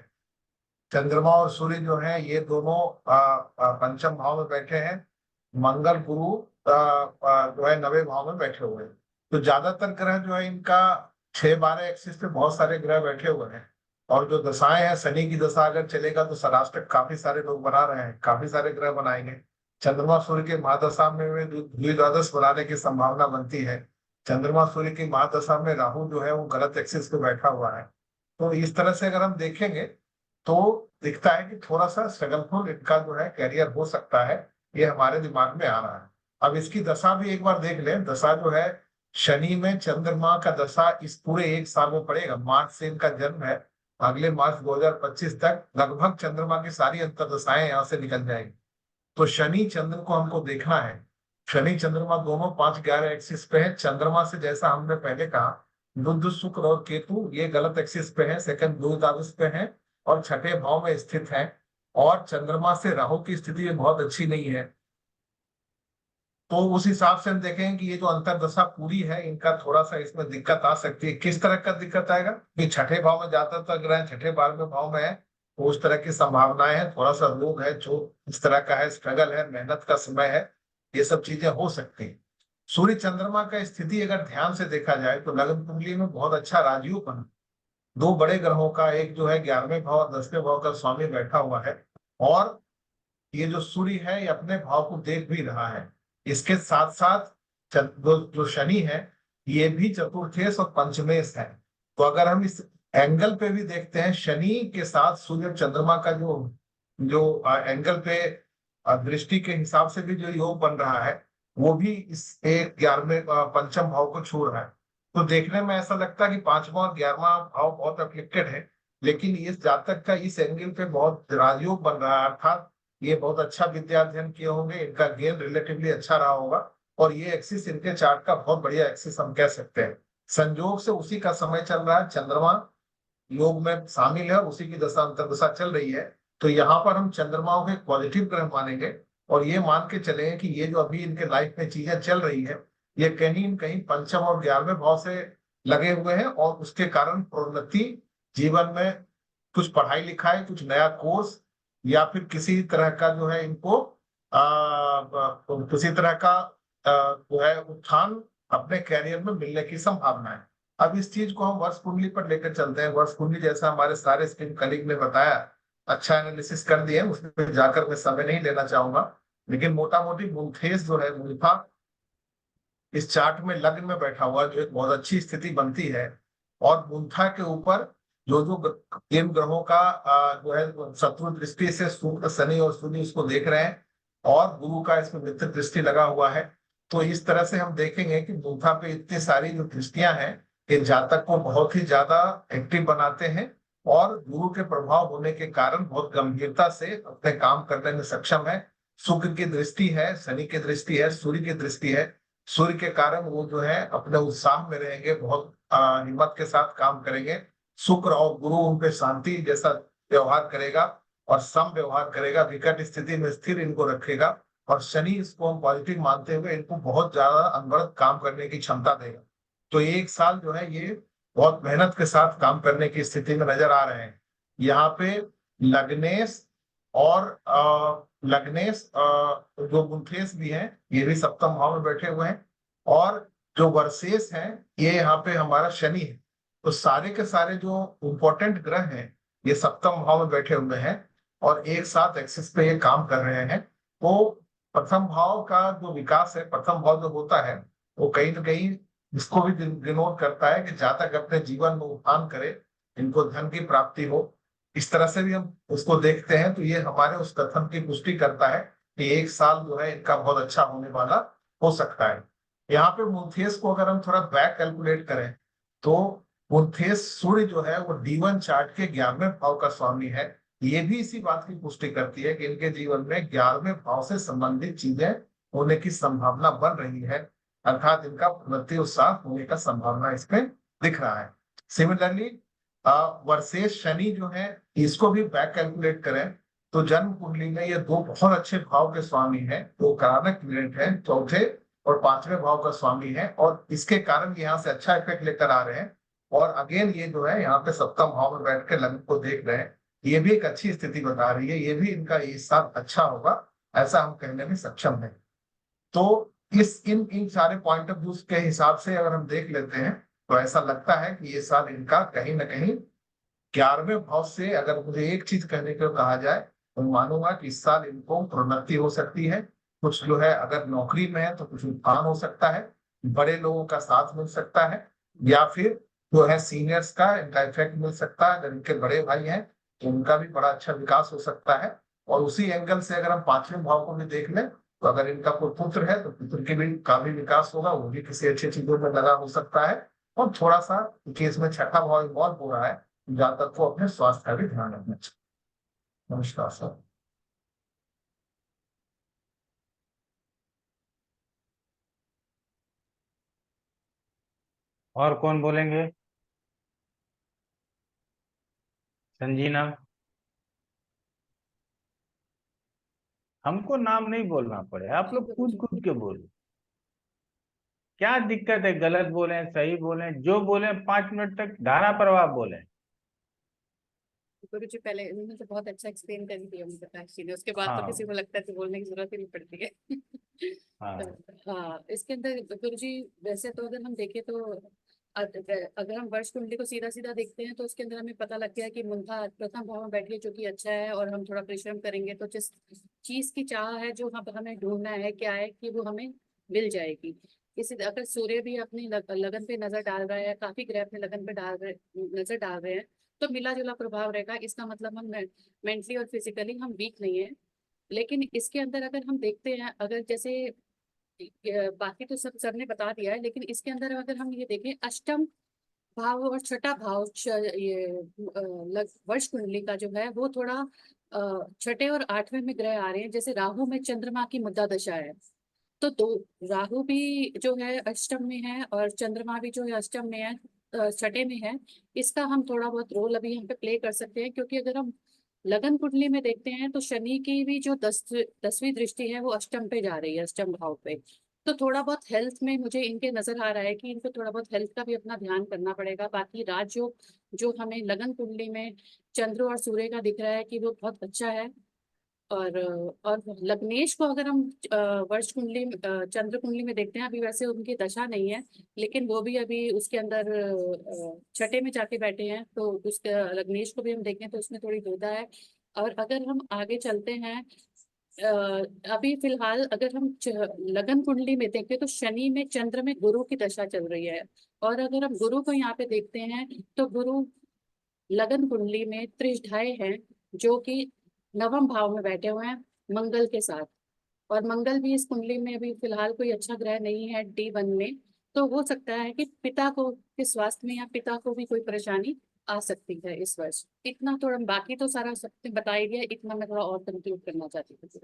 चंद्रमा और सूर्य जो है ये दोनों पंचम भाव में बैठे हैं। मंगल, गुरु जो है 9वें भाव में बैठे हुए हैं। तो ज्यादातर ग्रह जो है इनका 6-12 एक्सिस पे बहुत सारे ग्रह बैठे हुए हैं। और जो दशाएं हैं, शनि की दशा अगर चलेगा तो सराष्ट्र काफी सारे लोग बना रहे हैं, काफी सारे ग्रह बनाएंगे। चंद्रमा सूर्य के महादशा में द्विद्वादश बनाने की संभावना बनती है। चंद्रमा सूर्य की महादशा में राहु जो है वो गलत एक्सिस पे बैठा हुआ है। तो इस तरह से अगर हम देखेंगे तो दिखता है कि थोड़ा सा स्ट्रगलफुल इनका जो है कैरियर हो सकता है, ये हमारे दिमाग में आ रहा है। अब इसकी दशा भी एक बार देख लें। दशा जो है शनि में चंद्रमा का दशा इस पूरे 1 साल में पड़ेगा। मार्च से इनका जन्म है, अगले मार्च 2025 तक लगभग चंद्रमा की सारी अंतर्दशाएं यहाँ से निकल जाएंगी। तो शनि चंद्र को हमको देखना है। शनि चंद्रमा दोनों 5-11 एक्सिस पे है। चंद्रमा से जैसा हमने पहले कहा, बुध, शुक्र और केतु ये गलत एक्सिस पे है, सेकंड द्विद्वादश पे है और छठे भाव में स्थित है। और चंद्रमा से राहु की स्थिति बहुत अच्छी नहीं है। तो उस हिसाब से हम देखें कि ये जो अंतर्दशा पूरी है, इनका थोड़ा सा इसमें दिक्कत आ सकती है। किस तरह का दिक्कत आएगा कि छठे भाव में ज्यादातर ग्रह छठे 12वें भाव में है, तो उस तरह की संभावनाएं हैं। थोड़ा सा रोग है जो इस तरह का है, स्ट्रगल है, मेहनत का समय है, ये सब चीजें हो सकती है। सूर्य चंद्रमा का स्थिति अगर ध्यान से देखा जाए तो लग्न कुंडली में बहुत अच्छा राजयोग बना। 2 बड़े ग्रहों का, एक जो है 11वें भाव और 10वें भाव का स्वामी बैठा हुआ है। और ये जो सूर्य है ये अपने भाव को देख भी रहा है। इसके साथ साथ जो शनि है ये भी चतुर्थेश और पंचमेश है। तो अगर हम इस एंगल पे भी देखते हैं, शनि के साथ सूर्य चंद्रमा का जो एंगल पे दृष्टि के हिसाब से भी जो योग बन रहा है, वो भी इस 11वें पंचम भाव को छू रहा है। तो देखने में ऐसा लगता है कि 5वां और 11वां भाव बहुत अफेक्टेड है, लेकिन इस जातक का इस एंगल पे बहुत राजयोग बन रहा है। अर्थात ये बहुत अच्छा विद्या अध्ययन किए होंगे, इनका गेन रिलेटिवली अच्छा रहा होगा और ये एक्सिस इनके चार्ट का बहुत बढ़िया एक्सिस हम कह सकते हैं। संयोग से उसी का समय चल रहा है, चंद्रमा योग में शामिल है, उसी की दशा अंतर्दशा चल रही है। तो यहाँ पर हम चंद्रमाओं के पॉजिटिव ग्रह मानेंगे और ये मान के चलेंगे कि ये जो अभी इनके लाइफ में चीजें चल रही है, ये कहीं न कहीं पंचम और 11वें भाव से लगे हुए हैं और उसके कारण प्रोन्नति, जीवन में कुछ पढ़ाई लिखाई, कुछ नया कोर्स या फिर किसी तरह का जो है इनको किसी तरह का जो है उत्थान अपने कैरियर में मिलने की संभावना है। अब इस चीज को हम वर्ष कुंडली पर लेकर चलते हैं। वर्ष कुंडली जैसा हमारे सारे स्क्रीन कलीग ने बताया, अच्छा एनालिसिस कर दिए, उसमें जाकर मैं समय नहीं लेना चाहूंगा। लेकिन मोटा मोटी मूलथेश जो है, मूलफा इस चार्ट में लग्न में बैठा हुआ जो एक बहुत अच्छी स्थिति बनती है। और मूलथा के ऊपर जो इन ग्रहों का जो है शत्रु दृष्टि से शुक्र, शनि और सूर्य इसको देख रहे हैं और गुरु का इसमें मित्र दृष्टि लगा हुआ है। तो इस तरह से हम देखेंगे कि मूलथा पे इतनी सारी जो दृष्टियां हैं, ये जातक को बहुत ही ज्यादा एक्टिव बनाते हैं और गुरु के प्रभाव होने के कारण बहुत गंभीरता से अपने काम करने में सक्षम है। शुक्र की दृष्टि है, शनि की दृष्टि है, सूर्य की दृष्टि है। सूर्य के कारण वो जो है अपने उत्साह में रहेंगे, बहुत हिम्मत के साथ काम करेंगे। शुक्र और गुरु उन पे शांति जैसा व्यवहार करेगा और सम व्यवहार करेगा, विकट स्थिति में स्थिर इनको रखेगा। और शनि इसको हम पॉजिटिव मानते हुए इनको बहुत ज्यादा अनवरत काम करने की क्षमता देगा। तो 1 साल जो है ये बहुत मेहनत के साथ काम करने की स्थिति में नजर आ रहे हैं। यहाँ पे लग्नेश और जो मूलथेश भी हैं, ये भी सप्तम भाव में बैठे हुए हैं। और जो वर्षेश हैं, ये यहाँ पे हमारा शनि है। तो सारे के सारे जो इंपॉर्टेंट ग्रह हैं ये सप्तम भाव में बैठे हुए हैं और एक साथ एक्सिस पे ये काम कर रहे हैं। तो प्रथम भाव का जो विकास है, प्रथम भाव जो होता है, वो कहीं ना कहीं इसको भी डिनोट करता है कि जातक अपने जीवन में उत्थान करे, इनको धन की प्राप्ति हो। इस तरह से भी हम उसको देखते हैं। तो ये हमारे उस कथन की पुष्टि करता है कि एक साल जो है इनका बहुत अच्छा होने वाला हो सकता है। यहाँ पे मुंथेस को अगर हम थोड़ा बैक कैलकुलेट करें तो मुंथेस सूर्य जो है वो D1 चार्ट के 11वें भाव का स्वामी है। ये भी इसी बात की पुष्टि करती है कि इनके जीवन में 11वें भाव से संबंधित चीजें होने की संभावना बन रही है, अर्थात इनका उन्नति उत्साह होने का संभावना इसमें दिख रहा है। सिमिलरली वर्सेस शनि जो है इसको भी बैक कैलकुलेट करें तो जन्म कुंडली में ये दो बहुत अच्छे भाव के स्वामी हैं, दो कारक प्लैनेट हैं, चौथे और 5वें भाव का स्वामी है, और इसके कारण यहाँ से अच्छा इफेक्ट लेकर आ रहे हैं। और अगेन ये जो है यहाँ पे 7वें भाव में बैठ के लग्न को देख रहे हैं, ये भी एक अच्छी स्थिति बता रही है, ये भी इनका इस साल अच्छा होगा ऐसा हम कहने में सक्षम है। तो इस इन सारे पॉइंट ऑफ व्यू के हिसाब से अगर हम देख लेते हैं तो ऐसा लगता है कि ये साल इनका कहीं ना कहीं 11वें भाव से, अगर मुझे एक चीज कहने को कहा जाए तो मानूंगा कि इस साल इनको प्रोन्नति हो सकती है। कुछ जो है अगर नौकरी में है तो कुछ उत्थान हो सकता है, बड़े लोगों का साथ मिल सकता है, या फिर जो है सीनियर्स का इनका इफेक्ट मिल सकता है। अगर इनके बड़े भाई हैं तो उनका भी बड़ा अच्छा विकास हो सकता है। और उसी एंगल से अगर हम 5वें भाव को भी देख लें तो अगर इनका कोई पुत्र है तो पुत्र के भी का भी विकास होगा, वो भी किसी अच्छी चीजों में लगा हो सकता है। और थोड़ा सा केस में 6ठा भाव इन्वॉल्व हो रहा है, जहां तक वो अपने स्वास्थ्य का भी ध्यान रखना चाहिए। नमस्कार सर। और कौन बोलेंगे? संजीना। हमको नाम नहीं बोलना पड़े, आप लोग कूद कूद के बोलो। क्या दिक्कत है? गलत बोले सही बोले, जो बोले 5 मिनट तक धारा प्रवाह बोले। गुरु जी पहले उन्होंने तो बहुत अच्छा एक्सप्लेन कर दिया मुझे प्रकाश जी ने, उसके बाद तो हाँ। किसी को लगता है कि बोलने की जरूरत ही नहीं पड़ती है। हाँ। तो, हाँ, इसके अंदर गुरु जी वैसे तो अगर हम देखें तो अगर हम वर्ष कुंडली को सीधा सीधा देखते हैं तो उसके अंदर हमें पता लग गया कि मुंथा प्रथम भाव में बैठ गई, जो कि अच्छा है, और हम थोड़ा परिश्रम करेंगे तो जिस चीज की चाह है जो हमें ढूंढना है क्या है कि वो हमें मिल जाएगी। इसी अगर सूर्य भी अपनी लगन पे नजर डाल रहा है, काफी ग्रह अपने लगन पे नजर डाल रहे हैं, तो मिला जुला प्रभाव रहेगा। इसका मतलब हम मेंटली और फिजिकली हम वीक नहीं है। लेकिन इसके अंदर अगर हम देखते हैं, अगर जैसे बाकी तो सबने बता दिया है, लेकिन इसके अंदर अगर हम ये देखें अष्टम भाव और छठा भाव वर्ष कुंडली का जो है वो थोड़ा 6ठे और 8वें में ग्रह आ रहे हैं। जैसे राहु में चंद्रमा की मुद्दा दशा है, तो दो राहु भी जो है अष्टम में है और चंद्रमा भी जो है अष्टम में है, 6ठे में है। इसका हम थोड़ा बहुत रोल अभी यहाँ पे प्ले कर सकते हैं, क्योंकि अगर हम लगन कुंडली में देखते हैं तो शनि की भी जो 10वीं दृष्टि है वो अष्टम पे जा रही है, अष्टम भाव पे। तो थोड़ा बहुत हेल्थ में मुझे इनके नजर आ रहा है कि इनको थोड़ा बहुत हेल्थ का भी अपना ध्यान करना पड़ेगा। बाकी राजयोग जो हमें लगन कुंडली में चंद्र और सूर्य का दिख रहा है कि वो बहुत अच्छा है। और लग्नेश को अगर हम वर्ष कुंडली चंद्र कुंडली में देखते हैं, अभी वैसे उनकी दशा नहीं है, लेकिन वो भी अभी उसके अंदर 6ठे में जाके बैठे हैं, तो उसके लग्नेश को भी हम देखें तो उसमें थोड़ी दुविधा है। और अगर हम आगे चलते हैं, अभी फिलहाल अगर हम लगन कुंडली में देखें तो शनि में चंद्र में गुरु की दशा चल रही है। और अगर हम गुरु को यहाँ पे देखते हैं तो गुरु लगन कुंडली में त्रिष्ठाए हैं, जो कि 9वें भाव में बैठे हुए हैं मंगल के साथ। और मंगल भी इस कुंडली में अभी फिलहाल कोई अच्छा ग्रह नहीं है D1 में, तो हो सकता है कि पिता को के स्वास्थ्य में या पिता को भी कोई परेशानी आ सकती है इस वर्ष। इतना थोड़ा, बाकी तो सारा सबने बता ही दिया, इतना मैं थोड़ा और कंक्लूड करना चाहती थी।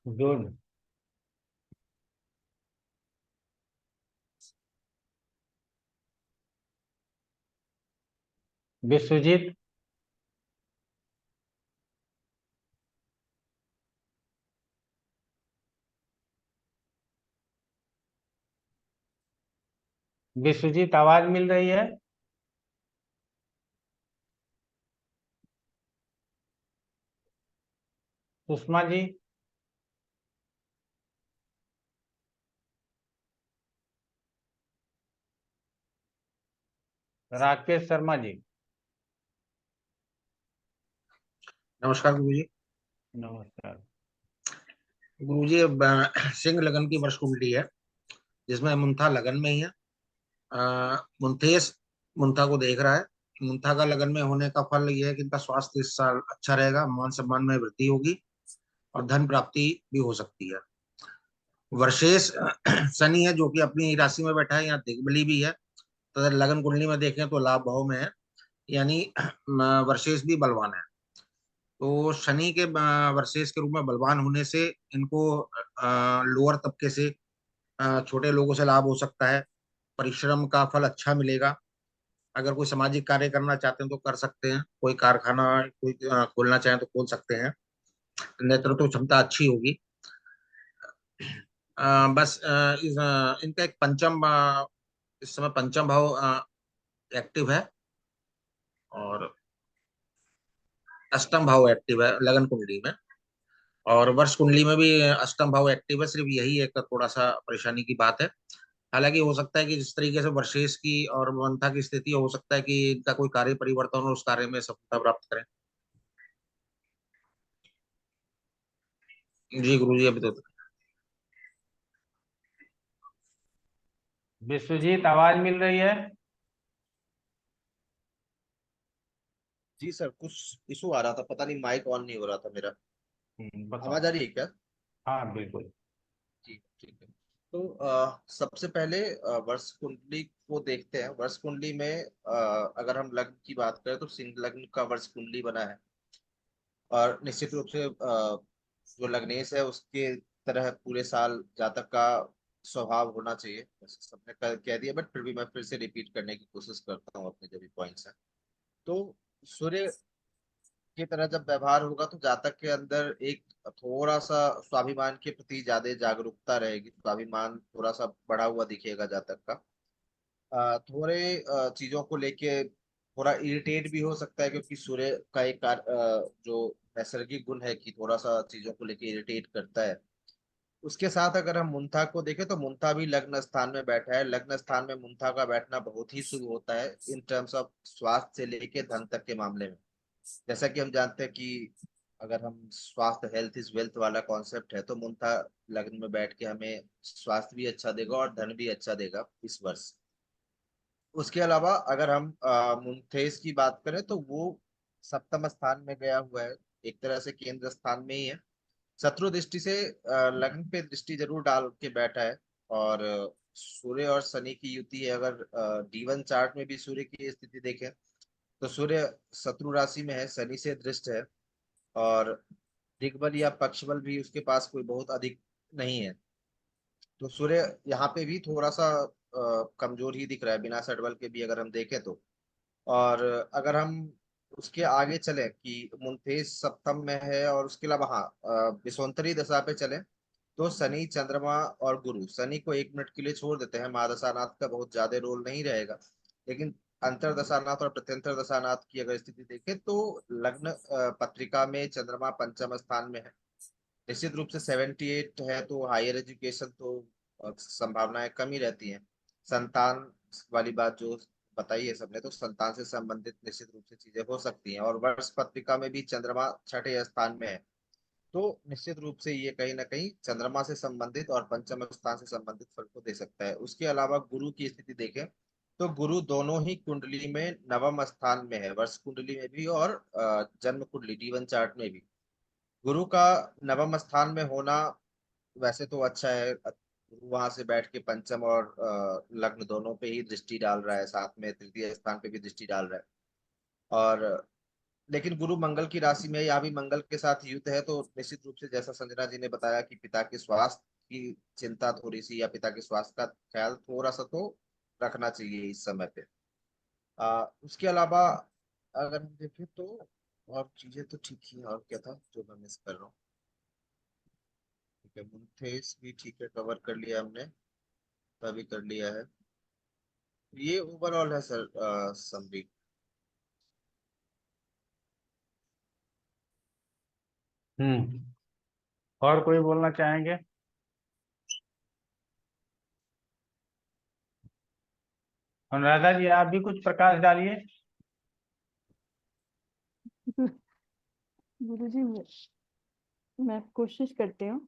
गुड। विश्वजीत। विश्वजीत आवाज मिल रही है? सुषमा जी। राकेश शर्मा जी। नमस्कार गुरुजी। नमस्कार गुरुजी, अब सिंह लगन की वर्ष कुंडली है जिसमें मुंथा लगन में ही है। मुंथेस मुंथा को देख रहा है मुंथा का लगन में होने का फल यह है कि इनका स्वास्थ्य इस साल अच्छा रहेगा, मान सम्मान में वृद्धि होगी और धन प्राप्ति भी हो सकती है। वर्षेश शनि है जो कि अपनी राशि में बैठा है, यहाँ दिग्बली भी है, तो अगर लगन कुंडली में देखें तो लाभ भाव में है, यानी वर्षेश भी बलवान है। तो शनि के वर्षेश के रूप में बलवान होने से इनको लोअर तबके से छोटे लोगों से लाभ हो सकता है, परिश्रम का फल अच्छा मिलेगा। अगर कोई सामाजिक कार्य करना चाहते हैं तो कर सकते हैं, कोई कारखाना कोई खोलना चाहें तो खोल सकते हैं, नेतृत्व क्षमता अच्छी होगी। बस इनका एक पंचम इस समय पंचम भाव एक्टिव है और अष्टम भाव एक्टिव है लगन कुंडली में, और वर्ष कुंडली में भी अष्टम भाव एक्टिव है। सिर्फ यही एक थोड़ा सा परेशानी की बात है। हालांकि हो सकता है कि जिस तरीके से वर्षेश की और मंथा की स्थिति हो सकता है कि इनका कोई कार्य परिवर्तन और उस कार्य में सफलता प्राप्त करें। जी गुरुजी अभी तो विश्वजीत आवाज मिल रही है? जी सर, कुछ इशू आ रहा था, पता नहीं माइक ऑन नहीं हो रहा था मेरा। बताओ। आवाज आ रही है क्या? हाँ बिल्कुल। जी ठीक है। तो सबसे पहले वर्ष कुंडली को देखते हैं। वर्ष कुंडली में अगर हम लग्न की बात करें तो सिंह लग्न का वर्ष कुंडली बना है, और निश्चित रूप से जो लग्नेश है उसके तरह पूरे साल जातक का स्वभाव होना चाहिए। वैसे सबने कह दिया, बट फिर भी मैं फिर से रिपीट करने की कोशिश करता हूँ अपने जो भी पॉइंट्स हैं। तो सूर्य की तरह जब व्यवहार होगा तो जातक के अंदर एक थोड़ा सा स्वाभिमान के प्रति ज्यादा जागरूकता रहेगी, स्वाभिमान थोड़ा सा बढ़ा हुआ दिखेगा जातक का। थोड़े चीजों को लेके थोड़ा इरिटेट भी हो सकता है, क्योंकि सूर्य का एक जो नैसर्गिक गुण है कि थोड़ा सा चीजों को लेके इरिटेट करता है। उसके साथ अगर हम मुंथा को देखें तो मुंथा भी लग्न स्थान में बैठा है। लग्न स्थान में मुंथा का बैठना बहुत ही शुभ होता है इन टर्म्स ऑफ स्वास्थ्य से लेके धन तक के मामले में। जैसा कि हम जानते हैं कि अगर हम स्वास्थ्य, हेल्थ इज वेल्थ वाला कॉन्सेप्ट है, तो मुंथा लग्न में बैठ के हमें स्वास्थ्य भी अच्छा देगा और धन भी अच्छा देगा इस वर्ष। उसके अलावा अगर हम मुंथेस की बात करें तो वो सप्तम स्थान में गया हुआ है, एक तरह से केंद्र स्थान में ही है। शत्रु दृष्टि से लग्न पे दृष्टि जरूर डाल के बैठा है। और सूर्य और शनि की युति है। अगर D1 चार्ट में भी सूर्य की स्थिति देखें तो सूर्य शत्रु राशि में है, शनि से दृष्ट है, और दिग्बल या पक्षबल भी उसके पास कोई बहुत अधिक नहीं है। तो सूर्य यहाँ पे भी थोड़ा सा कमजोर ही दिख रहा है बिना सडबल के भी अगर हम देखें तो। और अगर हम उसके आगे चले कि मुंथेस सप्तम में है, और उसके अलावा हाँ विषोत्तरी दशा पे चले तो शनि, चंद्रमा और गुरु। शनि को 1 मिनट के लिए छोड़ देते हैं, महादशानाथ का बहुत ज्यादा रोल नहीं रहेगा, लेकिन अंतर दशानाथ और प्रत्यंतर दशानाथ की अगर स्थिति देखें तो लग्न पत्रिका में चंद्रमा पंचम स्थान में है। निश्चित रूप से 78 है तो हायर एजुकेशन तो संभावनाएं कम ही रहती हैं। संतान वाली बात जो बताई है सबने, तो संतान से संबंधित निश्चित रूप से चीजें हो सकती हैं। और वर्ष पत्रिका में भी चंद्रमा छठे स्थान में है, तो निश्चित रूप से ये कहीं ना कहीं चंद्रमा से संबंधित और पंचम स्थान से संबंधित फल को दे सकता है। उसके अलावा गुरु की स्थिति देखें तो गुरु दोनों ही कुंडली में नवम स्थान में है, वर्ष कुंडली में भी और जन्म कुंडली D1 चार्ट में भी। गुरु का नवम स्थान में होना वैसे तो अच्छा है। गुरु वहां से बैठ के पंचम और लग्न दोनों पे ही दृष्टि डाल रहा है, साथ में तृतीय स्थान पे भी दृष्टि डाल रहा है। और लेकिन गुरु मंगल की राशि में, यहाँ भी मंगल के साथ युद्ध है, तो निश्चित रूप से जैसा संजना जी ने बताया कि पिता के स्वास्थ्य की चिंता थोड़ी सी, या पिता के स्वास्थ्य का ख्याल थोड़ा सा तो रखना चाहिए इस समय पे। उसके अलावा अगर हम देखें तो और चीजें तो ठीक ही हैं। और क्या था जो मैं मिस कर रहा हूँ? ठीक है, मुंथेस भी ठीक है, कवर कर लिया हमने, भी कर लिया है। ये ओवरऑल है सर समरी। और कोई बोलना चाहेंगे? अनुराधा जी आप भी कुछ प्रकाश डालिए। गुरुजी मैं कोशिश करती हूँ।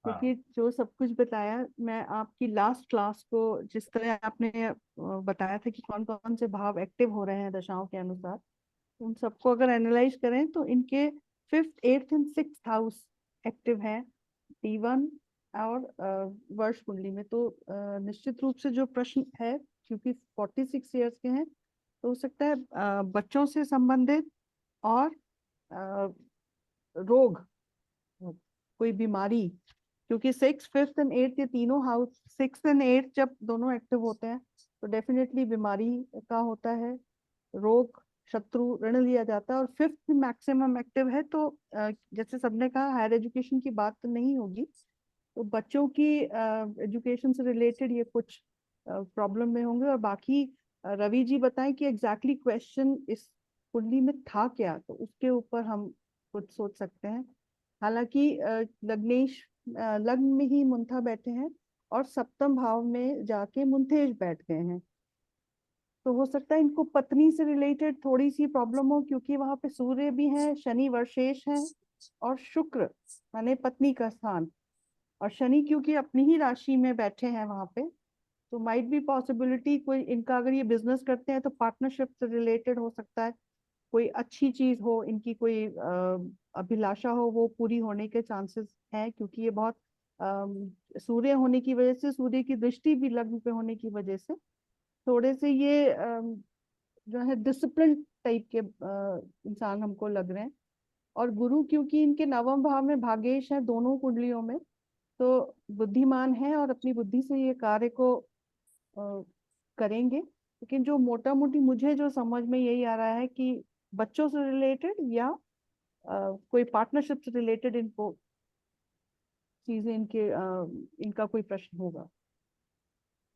क्योंकि जो सब कुछ बताया, मैं आपकी लास्ट क्लास को जिस तरह आपने बताया था कि कौन कौन से भाव एक्टिव हो रहे हैं दशाओं के अनुसार, उन सबको अगर एनालाइज करें तो इनके 5th 8th and 6th house active है D1 और वर्ष कुंडली में। तो निश्चित रूप से जो प्रश्न है, क्योंकि 46 ईयर्स के हैं, तो हो सकता है बच्चों से संबंधित और रोग, कोई बीमारी, क्योंकि 6th 5th एंड 8th ये तीनों हाउस, 6th एंड 8th जब दोनों एक्टिव होते हैं तो डेफिनेटली बीमारी का होता है, रोग, शत्रु, ऋण लिया जाता है। और 5th मैक्सिमम एक्टिव है, तो जैसे सबने कहा हायर एजुकेशन की बात तो नहीं होगी, तो बच्चों की एजुकेशन से रिलेटेड ये कुछ प्रॉब्लम में होंगे। और बाकी रवि जी बताएं कि एग्जैक्टली क्वेश्चन इस कुंडली में था क्या, तो उसके ऊपर हम कुछ सोच सकते हैं। हालांकि लग्नेश लग्न में ही मुंथा बैठे हैं और सप्तम भाव में जाके मुंथेश बैठ गए हैं, तो हो सकता है इनको पत्नी से रिलेटेड थोड़ी सी प्रॉब्लम हो, क्योंकि वहां पे सूर्य भी है, शनि वर्षेश है और शुक्र माने पत्नी का स्थान, और शनि क्योंकि अपनी ही राशि में बैठे हैं वहां पे, तो माइट बी पॉसिबिलिटी कोई इनका, अगर ये बिजनेस करते हैं तो पार्टनरशिप से रिलेटेड हो सकता है, कोई अच्छी चीज हो, इनकी कोई अभिलाषा हो, वो पूरी होने के चांसेस हैं, क्योंकि ये बहुत सूर्य होने की वजह से, सूर्य की दृष्टि भी लग्न पे होने की वजह से थोड़े से ये जो है डिसिप्लिन टाइप के इंसान हमको लग रहे हैं। और गुरु क्योंकि इनके नवम भाव में भागेश है दोनों कुंडलियों में, तो बुद्धिमान है और अपनी बुद्धि से ये कार्य को करेंगे। लेकिन जो मोटा मोटी मुझे जो समझ में यही आ रहा है कि बच्चों से रिलेटेड या कोई पार्टनरशिप से रिलेटेड इनको चीजें, इनका कोई प्रश्न होगा।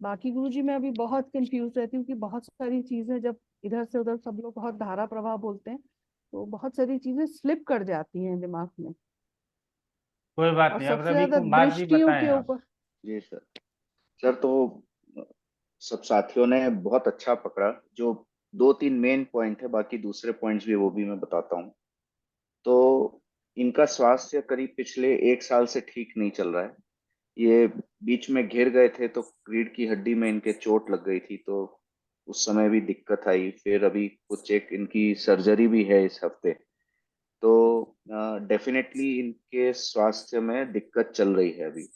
बाकी गुरुजी मैं अभी बहुत कंफ्यूज रहती हूँ कि बहुत सारी चीजें जब इधर से उधर सब लोग बहुत धारा प्रवाह बोलते हैं, तो बहुत सारी चीजें स्लिप कर जाती हैं दिमाग में, कोई बात और नहीं, अब सबसे रवि ज्यादा कुमार जी दृष्टियों बताएं के आप। ऊपर। जी सर। सर तो सब साथियों ने बहुत अच्छा पकड़ा, जो 2-3 मेन पॉइंट है, बाकी दूसरे पॉइंट्स भी वो भी मैं बताता हूँ। तो इनका स्वास्थ्य करीब पिछले 1 साल से ठीक नहीं चल रहा है। ये बीच में घिर गए थे तो रीढ़ की हड्डी में इनके चोट लग गई थी, तो उस समय भी दिक्कत आई। फिर अभी कुछ एक इनकी सर्जरी भी है इस हफ्ते, तो डेफिनेटली इनके स्वास्थ्य में दिक्कत चल रही है अभी।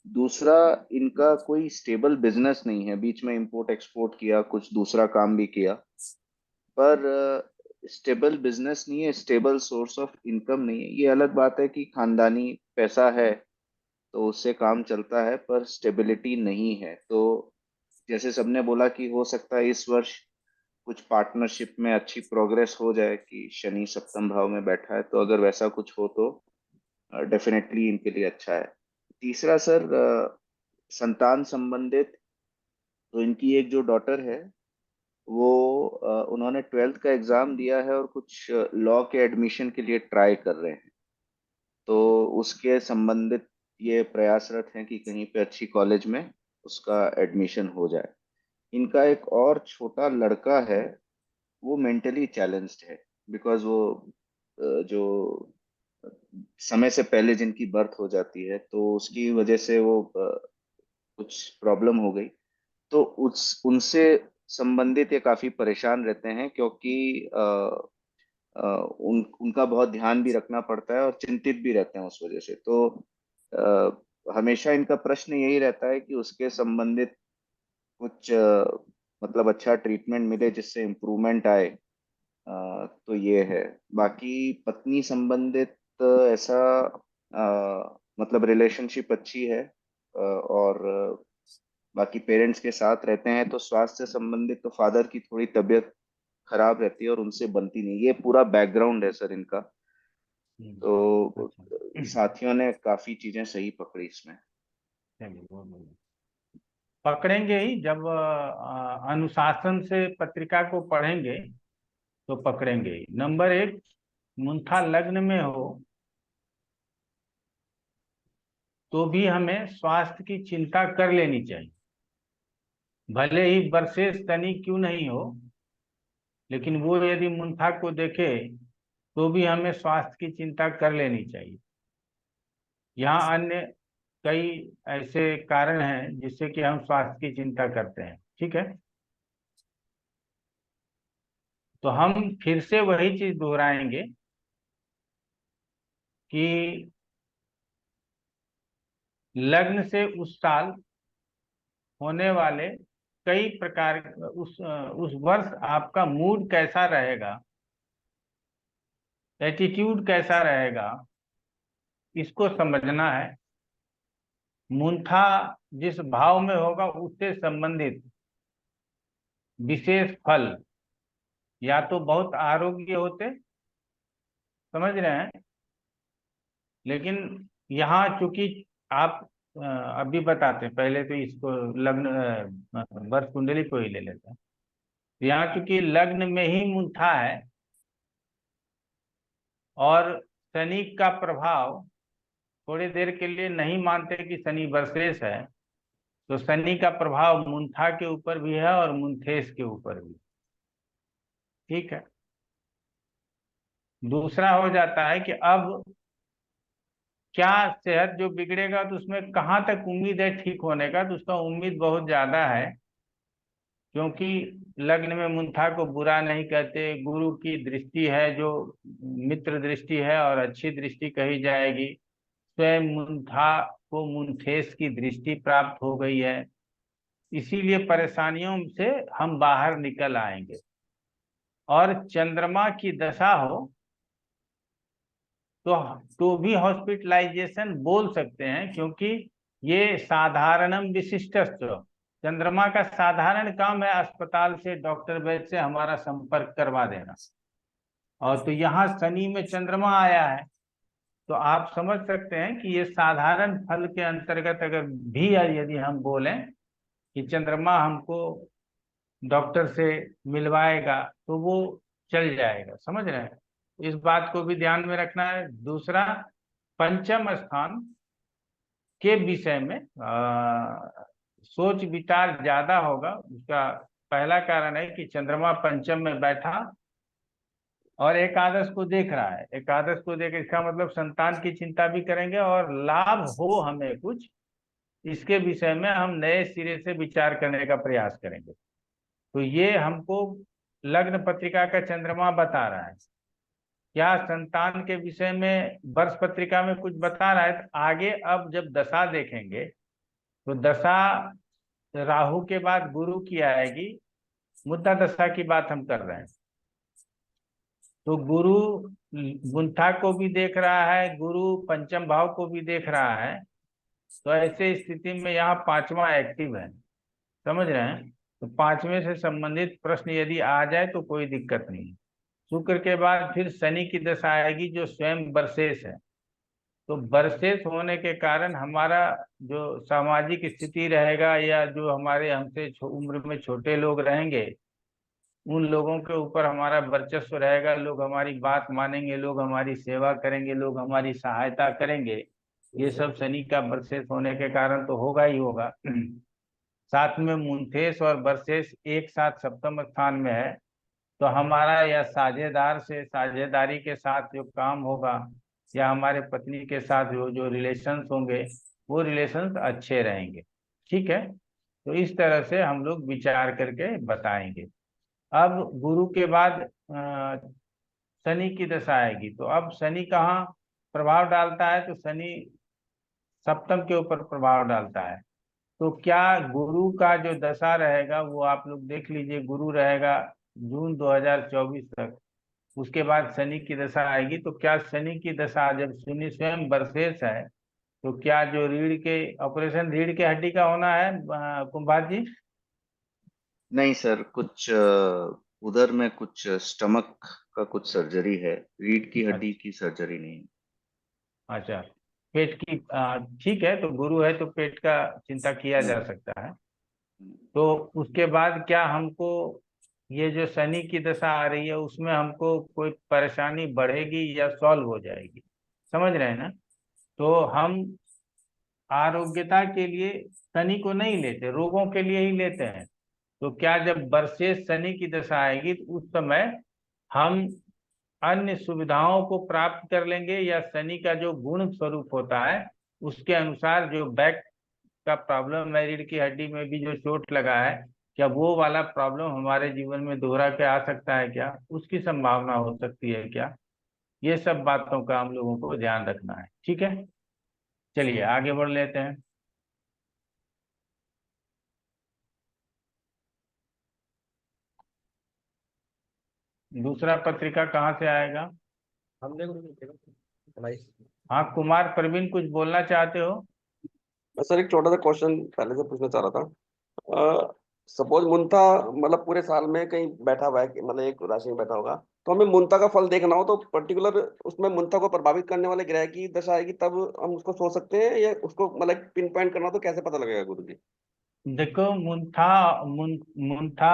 दूसरा, इनका कोई स्टेबल बिजनेस नहीं है, बीच में इंपोर्ट एक्सपोर्ट किया, कुछ दूसरा काम भी किया, पर स्टेबल बिजनेस नहीं है, स्टेबल सोर्स ऑफ इनकम नहीं है। ये अलग बात है कि खानदानी पैसा है तो उससे काम चलता है, पर स्टेबिलिटी नहीं है। तो जैसे सबने बोला कि हो सकता है इस वर्ष कुछ पार्टनरशिप में अच्छी प्रोग्रेस हो जाए कि शनि सप्तम भाव में बैठा है, तो अगर वैसा कुछ हो तो डेफिनेटली इनके लिए अच्छा है। तीसरा सर, संतान संबंधित, तो इनकी एक जो डॉटर है वो उन्होंने 12th का एग्जाम दिया है और कुछ लॉ के एडमिशन के लिए ट्राई कर रहे हैं, तो उसके संबंधित ये प्रयासरत हैं कि कहीं पे अच्छी कॉलेज में उसका एडमिशन हो जाए। इनका एक और छोटा लड़का है, वो मेंटली चैलेंज्ड है, बिकॉज वो जो समय से पहले जिनकी बर्थ हो जाती है तो उसकी वजह से वो कुछ प्रॉब्लम हो गई, तो उस उनसे संबंधित ये काफी परेशान रहते हैं, क्योंकि उनका बहुत ध्यान भी रखना पड़ता है और चिंतित भी रहते हैं उस वजह से। तो हमेशा इनका प्रश्न यही रहता है कि उसके संबंधित कुछ मतलब अच्छा ट्रीटमेंट मिले जिससे इम्प्रूवमेंट आए। तो ये है। बाकी पत्नी संबंधित ऐसा मतलब रिलेशनशिप अच्छी है, और बाकी पेरेंट्स के साथ रहते हैं। तो स्वास्थ्य संबंधित तो फादर की थोड़ी तबीयत खराब रहती है और उनसे बनती नहीं। ये पूरा बैकग्राउंड है सर इनका। तो अच्छा, साथियों ने काफी चीजें सही पकड़ी इसमें। चलिए बहुत बढ़िया। पकड़ेंगे ही, जब अनुशासन से पत्रिका को पढ़ेंगे तो पकड़ेंगे ही। नंबर 1, मुंथा लग्न में हो तो भी हमें स्वास्थ्य की चिंता कर लेनी चाहिए, भले ही वर्षेश शनि क्यों नहीं हो, लेकिन वो यदि मुंथा को देखे तो भी हमें स्वास्थ्य की चिंता कर लेनी चाहिए। यहाँ अन्य कई ऐसे कारण हैं जिससे कि हम स्वास्थ्य की चिंता करते हैं। ठीक है, तो हम फिर से वही चीज दोहराएंगे कि लग्न से उस साल होने वाले कई प्रकार उस वर्ष आपका मूड कैसा रहेगा, एटीट्यूड कैसा रहेगा, इसको समझना है। मुंथा जिस भाव में होगा उससे संबंधित विशेष फल या तो बहुत आरोग्य होते, समझ रहे हैं, लेकिन यहाँ चूंकि आप अभी बताते हैं, पहले तो इसको लग्न वर्ष कुंडली को ही ले लेते हैं। यहाँ चूंकि लग्न में ही मुंथा है और शनि का प्रभाव, थोड़ी देर के लिए नहीं मानते कि शनि वर्षेश है, तो शनि का प्रभाव मुंथा के ऊपर भी है और मुंथेश के ऊपर भी। ठीक है, दूसरा हो जाता है कि अब क्या सेहत जो बिगड़ेगा तो उसमें कहाँ तक उम्मीद है ठीक होने का, तो उसका उम्मीद बहुत ज्यादा है, क्योंकि लग्न में मुंथा को बुरा नहीं कहते, गुरु की दृष्टि है जो मित्र दृष्टि है और अच्छी दृष्टि कही जाएगी। स्वयं मुंथा को मुंथेश की दृष्टि प्राप्त हो गई है, इसीलिए परेशानियों से हम बाहर निकल आएंगे। और चंद्रमा की दशा हो तो भी हॉस्पिटलाइजेशन बोल सकते हैं, क्योंकि ये साधारणम विशिष्टश्च, चंद्रमा का साधारण काम है अस्पताल से, डॉक्टर वैद्य से हमारा संपर्क करवा देना। और तो यहाँ शनि में चंद्रमा आया है, तो आप समझ सकते हैं कि ये साधारण फल के अंतर्गत अगर भी यदि हम बोलें कि चंद्रमा हमको डॉक्टर से मिलवाएगा तो वो चल जाएगा, समझ रहे हैं, इस बात को भी ध्यान में रखना है। दूसरा, पंचम स्थान के विषय में सोच विचार ज्यादा होगा। उसका पहला कारण है कि चंद्रमा पंचम में बैठा और एकादश को देख रहा है। एकादश को देख, इसका मतलब संतान की चिंता भी करेंगे और लाभ हो हमें कुछ, इसके विषय में हम नए सिरे से विचार करने का प्रयास करेंगे। तो ये हमको लग्न पत्रिका का चंद्रमा बता रहा है। क्या संतान के विषय में वर्ष पत्रिका में कुछ बता रहा है? तो आगे अब जब दशा देखेंगे तो दशा राहु के बाद गुरु की आएगी, मुद्दा दशा की बात हम कर रहे हैं। तो गुरु मुंथा को भी देख रहा है, गुरु पंचम भाव को भी देख रहा है, तो ऐसे स्थिति में यहाँ पांचवा एक्टिव है, समझ रहे हैं। तो पांचवें से संबंधित प्रश्न यदि आ जाए तो कोई दिक्कत नहीं। शुक्र के बाद फिर शनि की दशा आएगी जो स्वयं वर्षेश है। तो वर्षेश होने के कारण हमारा जो सामाजिक स्थिति रहेगा या जो हमारे हमसे उम्र में छोटे लोग रहेंगे, उन लोगों के ऊपर हमारा वर्चस्व रहेगा, लोग हमारी बात मानेंगे, लोग हमारी सेवा करेंगे, लोग हमारी सहायता करेंगे। ये सब शनि का वर्षेश होने के कारण तो होगा ही होगा। साथ में मुंथेश और वर्षेश एक साथ सप्तम स्थान में है, तो हमारा या साझेदार से साझेदारी के साथ जो काम होगा या हमारे पत्नी के साथ जो रिलेशंस होंगे वो रिलेशंस अच्छे रहेंगे। ठीक है, तो इस तरह से हम लोग विचार करके बताएंगे। अब गुरु के बाद शनि की दशा आएगी, तो अब शनि कहाँ प्रभाव डालता है? तो शनि सप्तम के ऊपर प्रभाव डालता है। तो क्या गुरु का जो दशा रहेगा वो आप लोग देख लीजिए, गुरु रहेगा जून 2024 तक, उसके बाद शनि की दशा आएगी। तो क्या शनि की दशा जब शनि स्वयं वर्षेश है तो क्या जो रीढ़ के ऑपरेशन रीढ़ के हड्डी का होना है कुंभार जी? नहीं सर, कुछ उधर में कुछ स्टमक का कुछ सर्जरी है, रीढ़ की हड्डी की सर्जरी नहीं। अच्छा, पेट की ठीक है, तो गुरु है तो पेट का चिंता किया जा सकता है। तो उसके बाद क्या हमको ये जो शनि की दशा आ रही है उसमें हमको कोई परेशानी बढ़ेगी या सॉल्व हो जाएगी? समझ रहे हैं ना? तो हम आरोग्यता के लिए शनि को नहीं लेते, रोगों के लिए ही लेते हैं। तो क्या जब वर्षेश शनि की दशा आएगी तो उस समय हम अन्य सुविधाओं को प्राप्त कर लेंगे या शनि का जो गुण स्वरूप होता है उसके अनुसार जो बैक का प्रॉब्लम है, रीढ़ की हड्डी में भी जो चोट लगा है, क्या वो वाला प्रॉब्लम हमारे जीवन में दोहरा के आ सकता है क्या, उसकी संभावना हो सकती है क्या, ये सब बातों का हम लोगों को ध्यान रखना है। ठीक है, चलिए आगे बढ़ लेते हैं। दूसरा पत्रिका कहाँ से आएगा? हमने गुरुजी हमारी। हाँ, कुमार प्रवीण कुछ बोलना चाहते हो? मैं सर एक छोटा सा क्वेश्चन पहले से पूछना चाह रहा था। सपोज मुंता मतलब पूरे साल में कहीं बैठा हुआ है मतलब एक राशि में बैठा होगा, तो हमें मुंता का फल देखना हो तो पर्टिकुलर उसमें मुंता को प्रभावित करने वाले ग्रह की दशा आएगी तब हम उसको सोच सकते हैं, या उसको मतलब पिन पॉइंट करना हो तो कैसे पता लगेगा गुरु जी? देखो, मुंथा,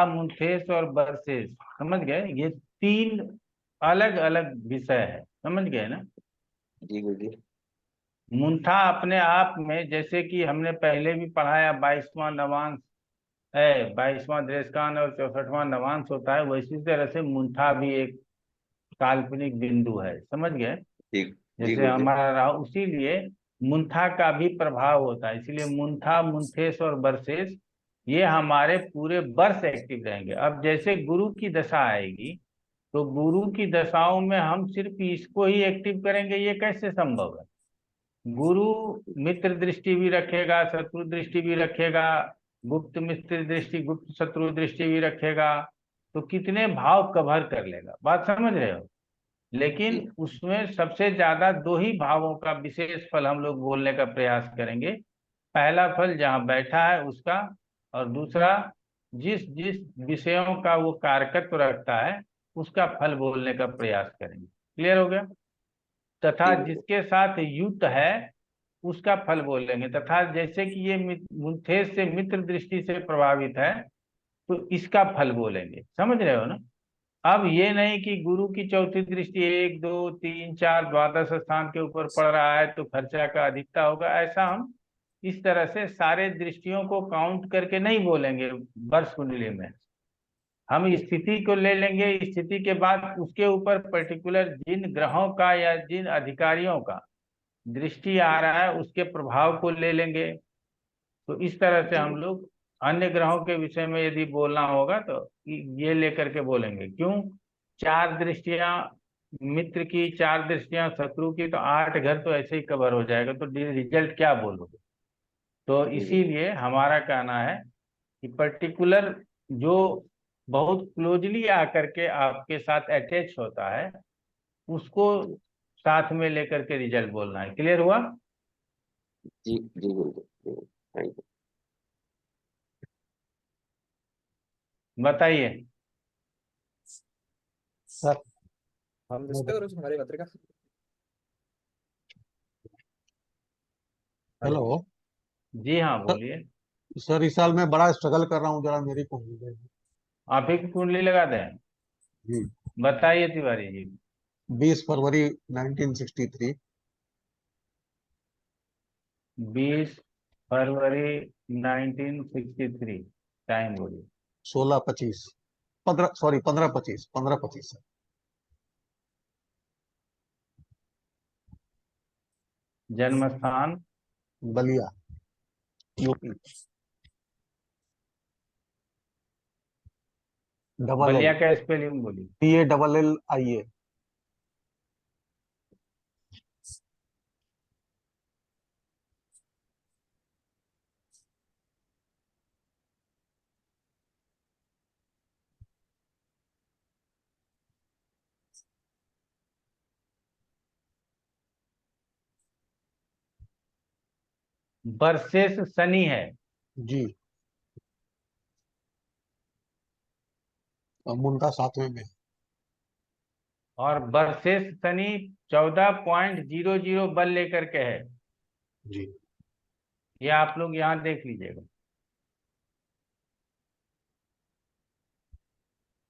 मुंथेश और बरसेस, समझ गए? ये तीन अलग अलग विषय है, समझ गए ना? जी गुरु जी। मुंथा अपने आप में, जैसे कि हमने पहले भी पढ़ाया, 22वां नवांश है, 22वां दृष्टांत और 64वां नवांश होता है, वैसी तरह से मुंथा भी एक काल्पनिक बिंदु है, समझ गए? जी जी जैसे गुरु जी। हमारा राहु, इसीलिए मुंथा का भी प्रभाव होता है, इसीलिए मुंथा, मुंथेश और बरसेस ये हमारे पूरे वर्ष एक्टिव रहेंगे। अब जैसे गुरु की दशा आएगी, तो गुरु की दशाओं में हम सिर्फ इसको ही एक्टिव करेंगे, ये कैसे संभव है? गुरु मित्र दृष्टि भी रखेगा, शत्रु दृष्टि भी रखेगा, गुप्त मित्र दृष्टि, गुप्त शत्रु दृष्टि भी रखेगा, तो कितने भाव कवर कर लेगा, बात समझ रहे हो? लेकिन जी उसमें सबसे ज्यादा दो ही भावों का विशेष फल हम लोग बोलने का प्रयास करेंगे। पहला फल जहाँ बैठा है उसका, और दूसरा जिस जिस विषयों का वो कारकत्व रखता है उसका फल बोलने का प्रयास करेंगे। क्लियर हो गया? तथा जी गुरु जी। जिसके साथ युक्त है उसका फल बोलेंगे। तथा जैसे कि ये मुंथेश से मित्र दृष्टि से प्रभावित है, तो इसका फल बोलेंगे। समझ रहे हो ना? अब ये नहीं कि गुरु की चौथी दृष्टि 1 2 3 4 द्वादश स्थान के ऊपर पड़ रहा है तो खर्चा का अधिकता होगा, ऐसा हम इस तरह से सारे दृष्टियों को काउंट करके नहीं बोलेंगे वर्ष कुंडली में। हम स्थिति को ले लेंगे, स्थिति के बाद उसके ऊपर पर्टिकुलर जिन ग्रहों का या जिन अधिकारियों का दृष्टि आ रहा है उसके प्रभाव को ले लेंगे। तो इस तरह से जी हम गुरु लोग अन्य ग्रहों के विषय में यदि बोलना होगा तो ये लेकर के बोलेंगे। क्यों? 4 दृष्टियां मित्र की, 4 दृष्टियां शत्रु की, तो 8 घर तो ऐसे ही कवर हो जाएगा, तो रिजल्ट क्या बोलोगे? तो जी गुरु जी। इसीलिए हमारा कहना है कि पर्टिकुलर जो बहुत क्लोजली आकर के आपके साथ अटैच होता है उसको जी साथ में लेकर के रिजल्ट बोलना है। क्लियर हुआ? जी जी गुरु जी। Thank you. बताइए। सर हम जिसपे करो हमारी पत्रिका। हेलो। हेलो जी हाँ, सर। बोलिए। सर इस साल मैं बड़ा स्ट्रगल कर रहा हूँ, जरा मेरी कुंडली दें। आप ही की कुंडली लगा दें? जी। बताइए तिवारी जी। 20 फरवरी 1963। 20 फरवरी 1963। टाइम बोलिए। 16:25, 15, सॉरी 15:25, 15:25। जन्म स्थान? Ballia, UP. Double L, Ballia का स्पेलिंग बोलिए। BALLIA। वर्षेस शनि है। जी। और मुंडा 7वें में। और वर्षेस शनि 14.00 बल लेकर के है। जी। ये आप लोग यहाँ देख लीजिएगा।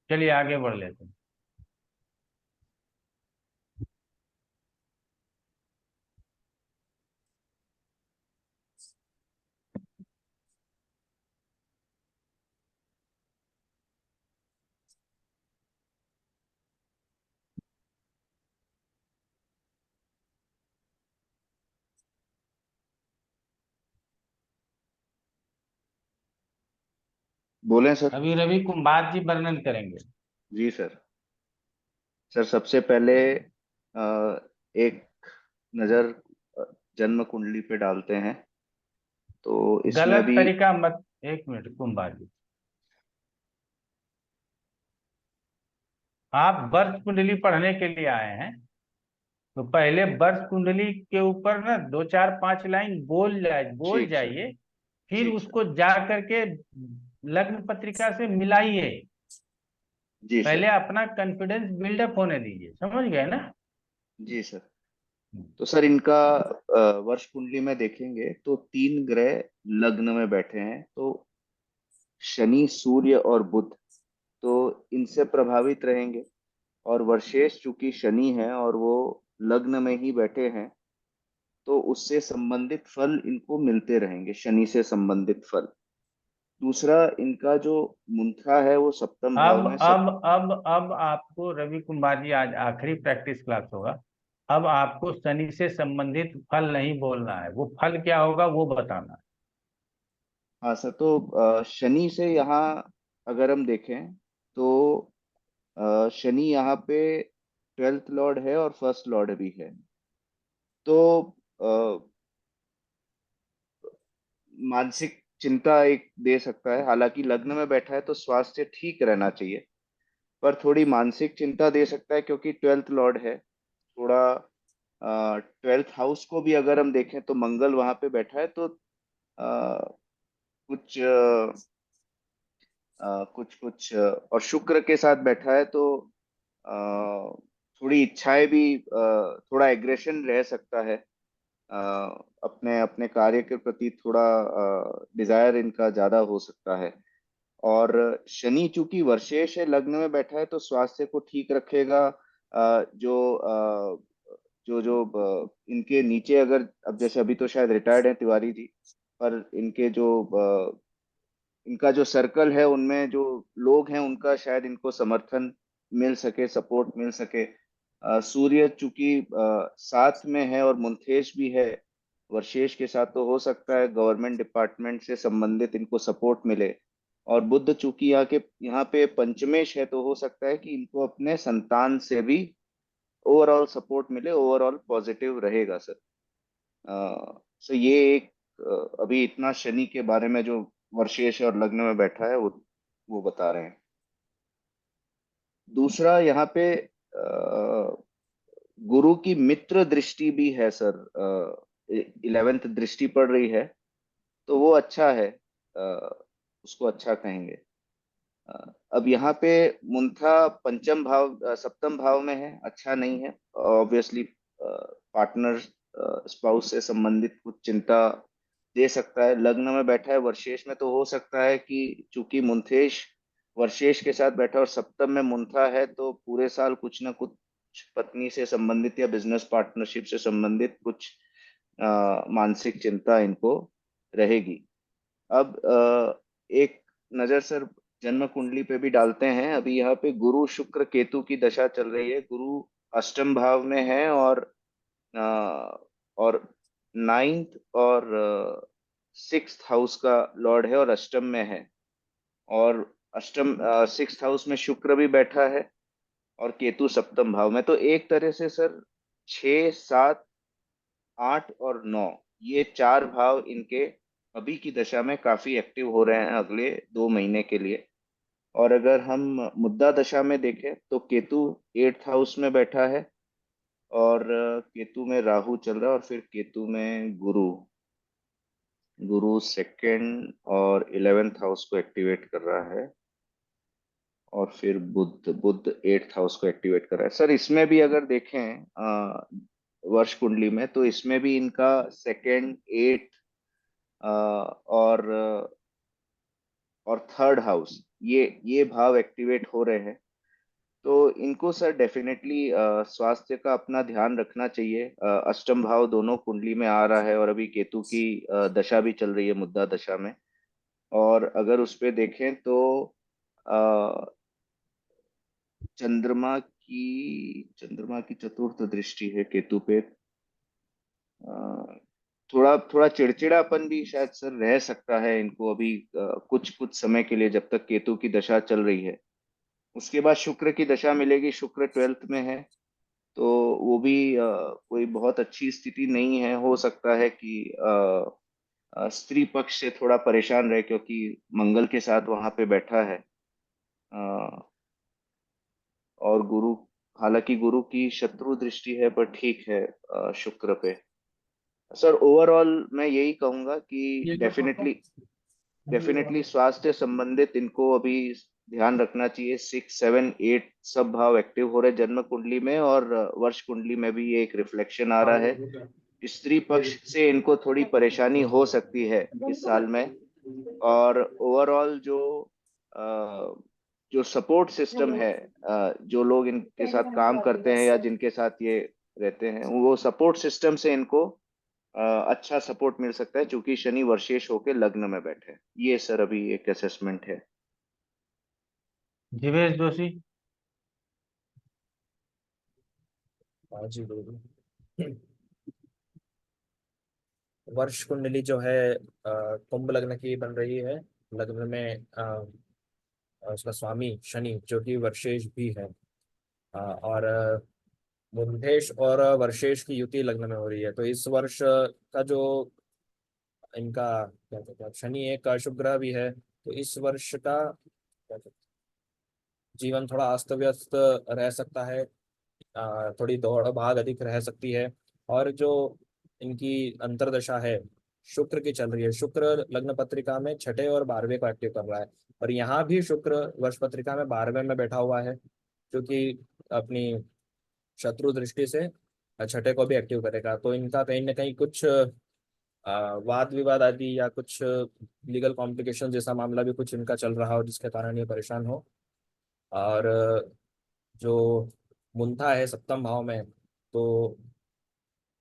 चलिए आगे बढ़ लेते हैं। बोलें सर। अभी रवि कुमार जी वर्णन करेंगे। जी सर। सर सबसे पहले एक नजर अ, जन्म कुंडली पे डालते हैं, तो इसमें गलत भी तरीका मत, एक मिनट कुंभार जी, आप वर्ष कुंडली पढ़ने के लिए आए हैं तो पहले वर्ष कुंडली के ऊपर ना 2 4 5 लाइन बोल ठीक सर। जाइए, फिर ठीक सर। उसको जा करके लग्न पत्रिका से मिलाइए। जी पहले सर। अपना कॉन्फिडेंस बिल्डअप होने दीजिए, समझ गए ना? जी सर। तो सर इनका वर्ष कुंडली में देखेंगे तो 3 ग्रह लग्न में बैठे हैं, तो शनि, सूर्य और बुध, तो इनसे प्रभावित रहेंगे। और वर्षेश चूंकि शनि है और वो लग्न में ही बैठे हैं, तो उससे संबंधित फल इनको मिलते रहेंगे, शनि से संबंधित फल। दूसरा, इनका जो मुंथा है वो सप्तम भाव में अब आपको रवि कुमार जी, आज आखिरी प्रैक्टिस क्लास होगा। अब आपको शनि से संबंधित फल नहीं बोलना है, वो फल क्या होगा वो बताना है। हाँ सर, तो शनि से यहाँ अगर हम देखें तो शनि यहाँ पे 12th लॉर्ड है और फर्स्ट लॉर्ड भी है। तो अ, मानसिक चिंता एक दे सकता है, हालांकि लग्न में बैठा है तो स्वास्थ्य ठीक रहना चाहिए, पर थोड़ी मानसिक चिंता दे सकता है क्योंकि 12th लॉर्ड है। थोड़ा 12th हाउस को भी अगर हम देखें तो मंगल वहां पे बैठा है, तो कुछ कुछ कुछ और शुक्र के साथ बैठा है, तो अ, थोड़ी इच्छाएं भी, थोड़ा एग्रेशन रह सकता है। अ, अपने अपने कार्य के प्रति थोड़ा डिजायर इनका ज्यादा हो सकता है। और शनि चूंकि वर्षेश है, लग्न में बैठा है, तो स्वास्थ्य को ठीक रखेगा। इनके नीचे अगर, अब जैसे अभी तो शायद रिटायर्ड है तिवारी जी, पर इनके जो इनका जो सर्कल है उनमें जो लोग हैं उनका शायद इनको समर्थन मिल सके, सपोर्ट मिल सके। सूर्य चूंकि 7 में है और मुंथेश भी है वर्षेश के साथ, तो हो सकता है गवर्नमेंट डिपार्टमेंट से संबंधित इनको सपोर्ट मिले। और बुध चूंकि यहाँ पे पंचमेश है, तो हो सकता है कि इनको अपने संतान से भी ओवरऑल सपोर्ट मिले, ओवरऑल पॉजिटिव रहेगा सर। सो ये एक अभी इतना शनि के बारे में जो वर्षेश और लग्न में बैठा है वो बता रहे हैं। दूसरा यहाँ पे गुरु की मित्र दृष्टि भी है सर, 11th दृष्टि पड़ रही है, तो वो अच्छा है, उसको अच्छा कहेंगे। अब यहाँ पे मुंथा पंचम भाव, सप्तम भाव में है, अच्छा नहीं है। ऑब्वियसली पार्टनर, स्पाउस से संबंधित कुछ चिंता दे सकता है। लग्न में बैठा है वर्षेश में, तो हो सकता है कि चूंकि मुंथेश वर्षेश के साथ बैठा और सप्तम में मुंथा है, तो पूरे साल कुछ ना कुछ पत्नी से संबंधित या बिजनेस पार्टनरशिप से संबंधित कुछ मानसिक चिंता इनको रहेगी। अब एक नजर सर जन्म कुंडली पे भी डालते हैं। अभी यहाँ पे गुरु शुक्र केतु की दशा चल रही है। गुरु अष्टम भाव में है अ, और 9th और 6th हाउस का लॉर्ड है और अष्टम में है। और अष्टम 6th हाउस में शुक्र भी बैठा है और केतु सप्तम भाव में। तो एक तरह से सर 6, 7, 8 और 9, ये 4 भाव इनके अभी की दशा में काफी एक्टिव हो रहे हैं अगले 2 महीने के लिए। और अगर हम मुद्दा दशा में देखें तो केतु 8th हाउस में बैठा है और केतु में राहु चल रहा है, और फिर केतु में गुरु गुरु 2nd और 11th हाउस को एक्टिवेट कर रहा है। और फिर बुध बुध 8th हाउस को एक्टिवेट कर रहा है। सर इसमें भी अगर देखें वर्ष कुंडली में, तो इसमें भी इनका 2nd, 8th और 3rd हाउस, ये भाव एक्टिवेट हो रहे हैं। तो इनको सर डेफिनेटली स्वास्थ्य का अपना ध्यान रखना चाहिए। अष्टम भाव दोनों कुंडली में आ रहा है और अभी केतु की दशा भी चल रही है मुद्दा दशा में। और अगर उस पे देखें तो अ, चंद्रमा की चतुर्थ दृष्टि है केतु पे। थोड़ा थोड़ा चिड़चिड़ापन भी शायद सर रह सकता है इनको अभी कुछ कुछ समय के लिए, जब तक केतु की दशा चल रही है। उसके बाद शुक्र की दशा मिलेगी, शुक्र 12th में है, तो वो भी कोई बहुत अच्छी स्थिति नहीं है। हो सकता है कि स्त्री पक्ष से थोड़ा परेशान रहे, क्योंकि मंगल के साथ वहां पे बैठा है। अ, और गुरु, हालांकि गुरु की शत्रु दृष्टि है, पर ठीक है शुक्र पे। सर ओवरऑल मैं यही कहूंगा कि डेफिनेटली स्वास्थ्य संबंधित इनको अभी ध्यान रखना चाहिए। 6, 7, 8 सब भाव एक्टिव हो रहे जन्म कुंडली में, और वर्ष कुंडली में भी ये एक रिफ्लेक्शन आ रहा है। स्त्री पक्ष से इनको थोड़ी परेशानी हो सकती है इस साल में। और ओवरऑल जो सपोर्ट सिस्टम है, जो लोग इनके साथ काम करते हैं या जिनके साथ ये रहते हैं, वो सपोर्ट सिस्टम से इनको अच्छा सपोर्ट मिल सकता है, क्योंकि शनि वर्षेश होके लग्न में बैठे हैं। ये सर अभी एक असेसमेंट है। जीवेश जोशी। हाँ जी गुरुजी। वर्ष कुंडली जो है कुंभ लग्न की बन रही है। लग्न में उसका स्वामी शनि जो कि वर्षेश भी है, और बुधेश और वर्षेश की युति लग्न में हो रही है। तो इस वर्ष का जो इनका क्या कहते हैं, शनि एक शुभ ग्रह भी है, तो इस वर्ष का क्या कहते हैं, जीवन थोड़ा अस्त व्यस्त रह सकता है, थोड़ी दौड़ भाग अधिक रह सकती है। और जो इनकी अंतर्दशा है शुक्र की चल रही है, शुक्र लग्न पत्रिका में 6ठे और 12वें को एक्टिव कर रहा है, और यहाँ भी शुक्र वर्ष पत्रिका में 12वें में बैठा हुआ है, क्योंकि अपनी शत्रु दृष्टि से 6ठे को भी एक्टिव करेगा। तो इनका कहीं ना कहीं कुछ वाद विवाद आदि या कुछ लीगल कॉम्प्लिकेशन जैसा मामला भी कुछ इनका चल रहा हो, जिसके कारण ये परेशान हो। और जो मुंथा है सप्तम भाव में, तो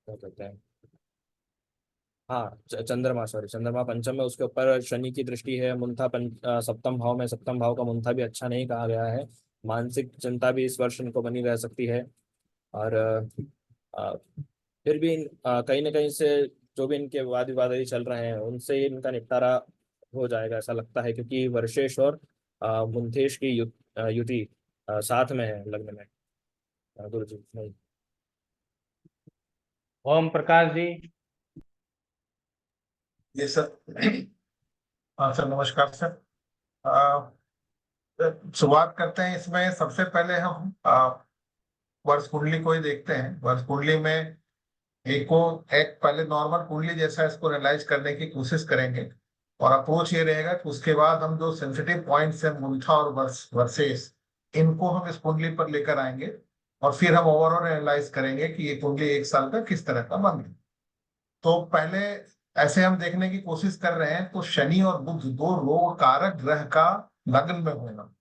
क्या कहते हैं, हाँ चंद्रमा, सॉरी चंद्रमा पंचम में, उसके ऊपर शनि की दृष्टि है। मुंथा सप्तम भाव में, सप्तम भाव का मुंथा भी अच्छा नहीं कहा गया है। मानसिक चिंता भी इस वर्ष इनको बनी रह सकती है। और फिर भी कहीं ना कहीं से जो भी इनके वाद विवाद यदि चल रहे हैं उनसे इनका निपटारा हो जाएगा ऐसा लगता है, क्योंकि वर्षेश और मुंथेश की युति साथ में है लग्न में। गुरु जी नहीं। ओम प्रकाश जी। ये सर। हाँ सर, नमस्कार सर। शुरुआत करते हैं। इसमें सबसे पहले हम वर्ष कुंडली को ही देखते हैं। वर्ष कुंडली में एक पहले नॉर्मल कुंडली जैसा इसको एनालाइज करने की कोशिश करेंगे, और अप्रोच ये रहेगा कि उसके बाद हम जो सेंसिटिव पॉइंट्स हैं मुंथा और वर्सेस, इनको हम इस कुंडली पर लेकर आएंगे, और फिर हम ओवरऑल एनालाइज करेंगे कि ये कुंडली एक साल का किस तरह का बन गया। तो पहले ऐसे हम देखने की कोशिश कर रहे हैं, तो शनि और बुध दो रोग कारक ग्रह का लग्न में होना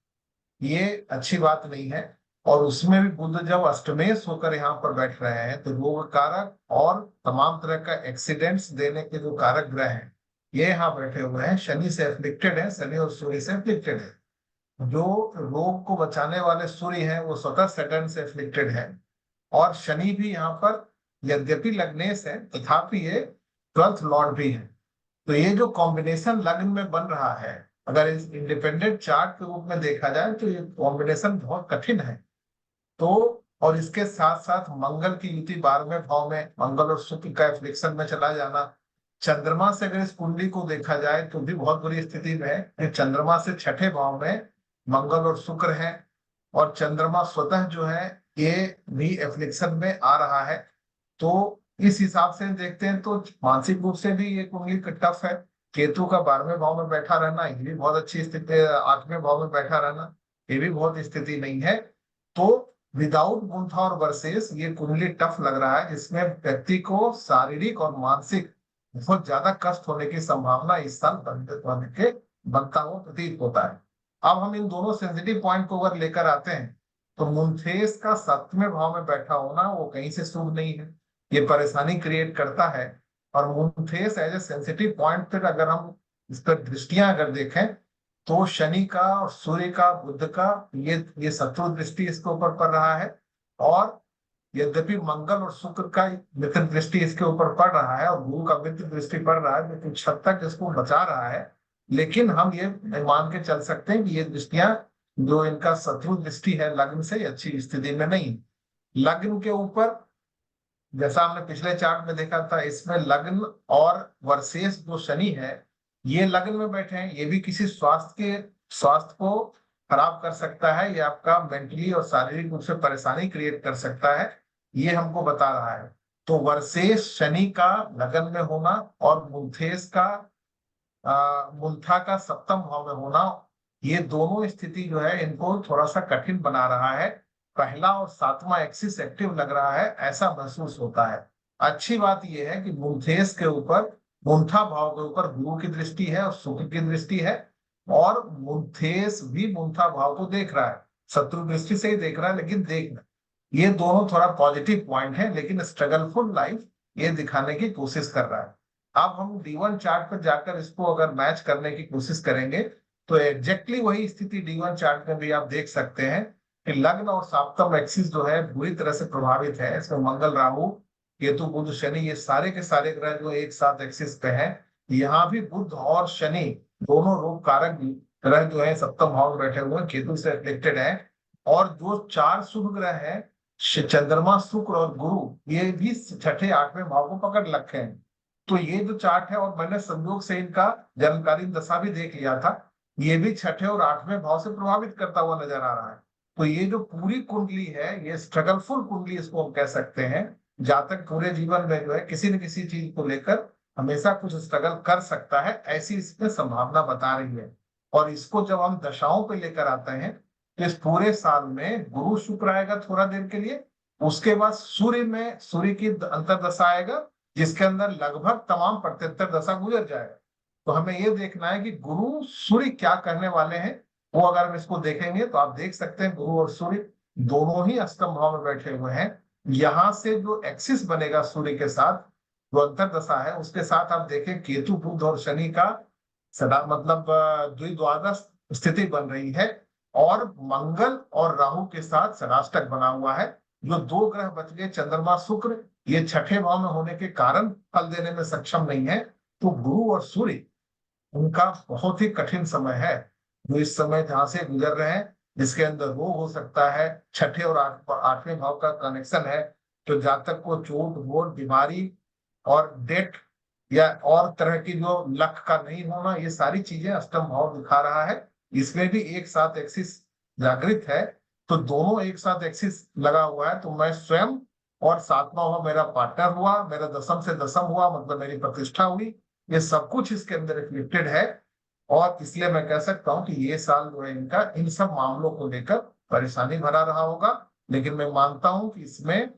ये अच्छी बात नहीं है। और उसमें भी बुध जब अष्टमेश होकर यहाँ पर बैठ रहे हैं, तो रोग कारक और तमाम तरह का एक्सीडेंट्स देने के जो कारक ग्रह हैं ये यहाँ बैठे हुए हैं। शनि से एफ्लिक्टेड है, शनि और सूर्य से एफ्लिक्टेड है। जो रोग को बचाने वाले सूर्य हैं वो स्वतः सैटर्न से एफ्लिक्टेड है, और शनि भी यहाँ पर यद्यपि लग्नेश है तथापि ये 12th लॉर्ड भी है। तो ये जो कॉम्बिनेशन लग्न में बन रहा है, अगर इस इंडिपेंडेंट चार्ट के रूप में देखा जाए तो ये कॉम्बिनेशन बहुत कठिन है। तो और इसके साथ साथ मंगल की युति 12वें भाव में, मंगल और शुक्र का एफ्लिक्शन में चला जाना। चंद्रमा से अगर इस कुंडली को देखा जाए तो भी बहुत बुरी स्थिति में है कि चंद्रमा से 6ठे भाव में मंगल और शुक्र है, और चंद्रमा स्वतः जो है ये भी एफ्लिक्शन में आ रहा है। तो इस हिसाब से देखते हैं तो मानसिक रूप से भी ये कुंडली टफ है। केतु का 12वें भाव में बैठा रहना ये भी बहुत अच्छी स्थिति है, 8वें भाव में बैठा रहना ये भी बहुत स्थिति नहीं है। तो विदाउट मुंथा और वर्सेस ये कुंडली टफ लग रहा है, जिसमें व्यक्ति को शारीरिक और मानसिक बहुत ज्यादा कष्ट होने की संभावना इस साल बनता हुआ प्रतीत होता है। अब हम इन दोनों सेंसिटिव पॉइंट को अगर लेकर आते हैं, तो मुंथेस का 7वें भाव में बैठा होना वो कहीं से शुभ नहीं है, ये परेशानी क्रिएट करता है। और मुंथेस एज ए सेंसिटिव पॉइंट पर अगर हम इस पर दृष्टियां अगर देखें, तो शनि का और सूर्य का बुध का ये शत्रु दृष्टि इसके ऊपर पड़ रहा है, और यद्यपि मंगल और शुक्र का मित्र दृष्टि इसके ऊपर पड़ रहा है और गुरु का मित्र दृष्टि पड़ रहा है, जो कुछ हद तक इसको बचा रहा है, लेकिन हम ये मान के चल सकते हैं कि ये दृष्टियां जो इनका शत्रु दृष्टि है लग्न से अच्छी स्थिति में नहीं। लग्न के ऊपर जैसा हमने पिछले चार्ट में देखा था, इसमें लग्न और वर्षेश जो शनि है ये लग्न में बैठे हैं, ये भी किसी स्वास्थ्य को खराब कर सकता है, ये आपका मेंटली और शारीरिक रूप से परेशानी क्रिएट कर सकता है, ये हमको बता रहा है। तो वर्षेश शनि का लग्न में होना और मुंथा का सप्तम भाव में होना, ये दोनों स्थिति जो है इनको थोड़ा सा कठिन बना रहा है। पहला और सातवां एक्सिस एक्टिव लग रहा है, ऐसा महसूस होता है। अच्छी बात यह है कि मुंथेस के ऊपर, मुंथा भाव के ऊपर गुरु की दृष्टि है और शुक्र की दृष्टि है, और मुंथेस भी मुंथा भाव को देख रहा है, शत्रु दृष्टि से ही देख रहा है, लेकिन देखना ये दोनों थोड़ा पॉजिटिव पॉइंट है, लेकिन स्ट्रगलफुल लाइफ ये दिखाने की कोशिश कर रहा है। अब हम D1 चार्ट पर जाकर इसको अगर मैच करने की कोशिश करेंगे तो एग्जैक्टली वही स्थिति D1 चार्ट में भी आप देख सकते हैं कि लग्न और सप्तम एक्सिस जो है बुरी तरह से प्रभावित है। इसमें मंगल, राहु, केतु, बुध, शनि, ये सारे के सारे ग्रह जो एक साथ एक्सिस पे हैं। यहाँ भी बुध और शनि दोनों रोग कारक ग्रह जो है सप्तम भाव में बैठे हुए हैं, केतु से रिलेटेड है। और जो 4 शुभ ग्रह हैं, चंद्रमा, शुक्र और गुरु, ये भी 6ठे 8वें भाव को पकड़ रखे हैं। तो ये जो चार्ट है, और मैंने संयोग से इनका जन्मकालीन दशा भी देख लिया था, ये भी 6ठे और 8वें भाव से प्रभावित करता हुआ नजर आ रहा है। तो ये जो पूरी कुंडली है, ये स्ट्रगलफुल कुंडली इसको हम कह सकते हैं। जातक पूरे जीवन में जो है किसी न किसी चीज को लेकर हमेशा कुछ स्ट्रगल कर सकता है, ऐसी इसमें संभावना बता रही है। और इसको जब हम दशाओं पे लेकर आते हैं तो इस पूरे साल में गुरु शुक्र आएगा थोड़ा देर के लिए, उसके बाद सूर्य की अंतर्दशा आएगा, जिसके अंदर लगभग तमाम प्रत्यंतर दशा गुजर जाएगा। तो हमें ये देखना है कि गुरु सूर्य क्या करने वाले हैं। वो अगर हम इसको देखेंगे तो आप देख सकते हैं गुरु और सूर्य दोनों ही अष्टम भाव में बैठे हुए हैं। यहाँ से जो एक्सिस बनेगा सूर्य के साथ, जो अंतर्दशा है, उसके साथ आप देखें केतु, बुध और शनि का सदा मतलब द्विद्वादश स्थिति बन रही है, और मंगल और राहु के साथ षडाष्टक बना हुआ है। जो 2 ग्रह बच गए, चंद्रमा, शुक्र, ये 6ठे भाव में होने के कारण फल देने में सक्षम नहीं है। तो गुरु और सूर्य, उनका बहुत ही कठिन समय है जो इस समय जहां से गुजर रहे हैं, जिसके अंदर रोग हो सकता है। 6ठे और 8वें भाव का कनेक्शन है, तो जातक को चोट, वोट, बीमारी और डेथ या और तरह की जो लक का नहीं होना, ये सारी चीजें अष्टम भाव दिखा रहा है। इसमें भी एक साथ एक्सिस जागृत है, तो दोनों एक साथ एक्सिस लगा हुआ है। तो मैं स्वयं और 7वां भाव मेरा पार्टनर हुआ, मेरा दशम से दशम हुआ, मतलब मेरी प्रतिष्ठा हुई, ये सब कुछ इसके अंदर रिफ्लेक्टेड है। और इसलिए मैं कह सकता हूं कि ये साल जो है इनका इन सब मामलों को लेकर परेशानी भरा रहा होगा। लेकिन मैं मानता हूं कि इसमें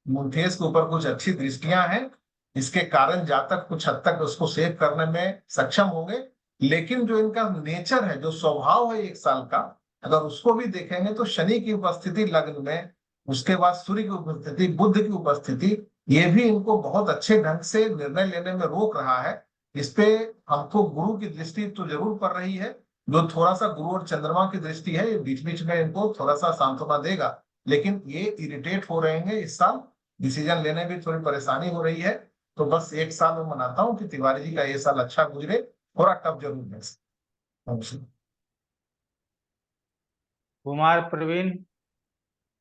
मुंथेस के ऊपर कुछ अच्छी दृष्टियां हैं, इसके कारण जातक कुछ हद तक उसको सेव करने में सक्षम होंगे। लेकिन जो इनका नेचर है, जो स्वभाव है एक साल का, अगर उसको भी देखेंगे तो शनि की उपस्थिति लग्न में, उसके बाद सूर्य की उपस्थिति, बुध की उपस्थिति, ये भी इनको बहुत अच्छे ढंग से निर्णय लेने में रोक रहा है। इस पे हमको गुरु की दृष्टि तो जरूर पड़ रही है, जो थोड़ा सा गुरु और चंद्रमा की दृष्टि है, ये बीच बीच में इनको थोड़ा सा सांत्वना देगा। लेकिन ये इरिटेट हो रहे हैं इस साल, डिसीजन लेने में थोड़ी परेशानी हो रही है। तो बस एक साल में मनाता हूँ कि तिवारी जी का ये साल अच्छा गुजरे, थोड़ा टफ जरूर है। कुमार प्रवीण।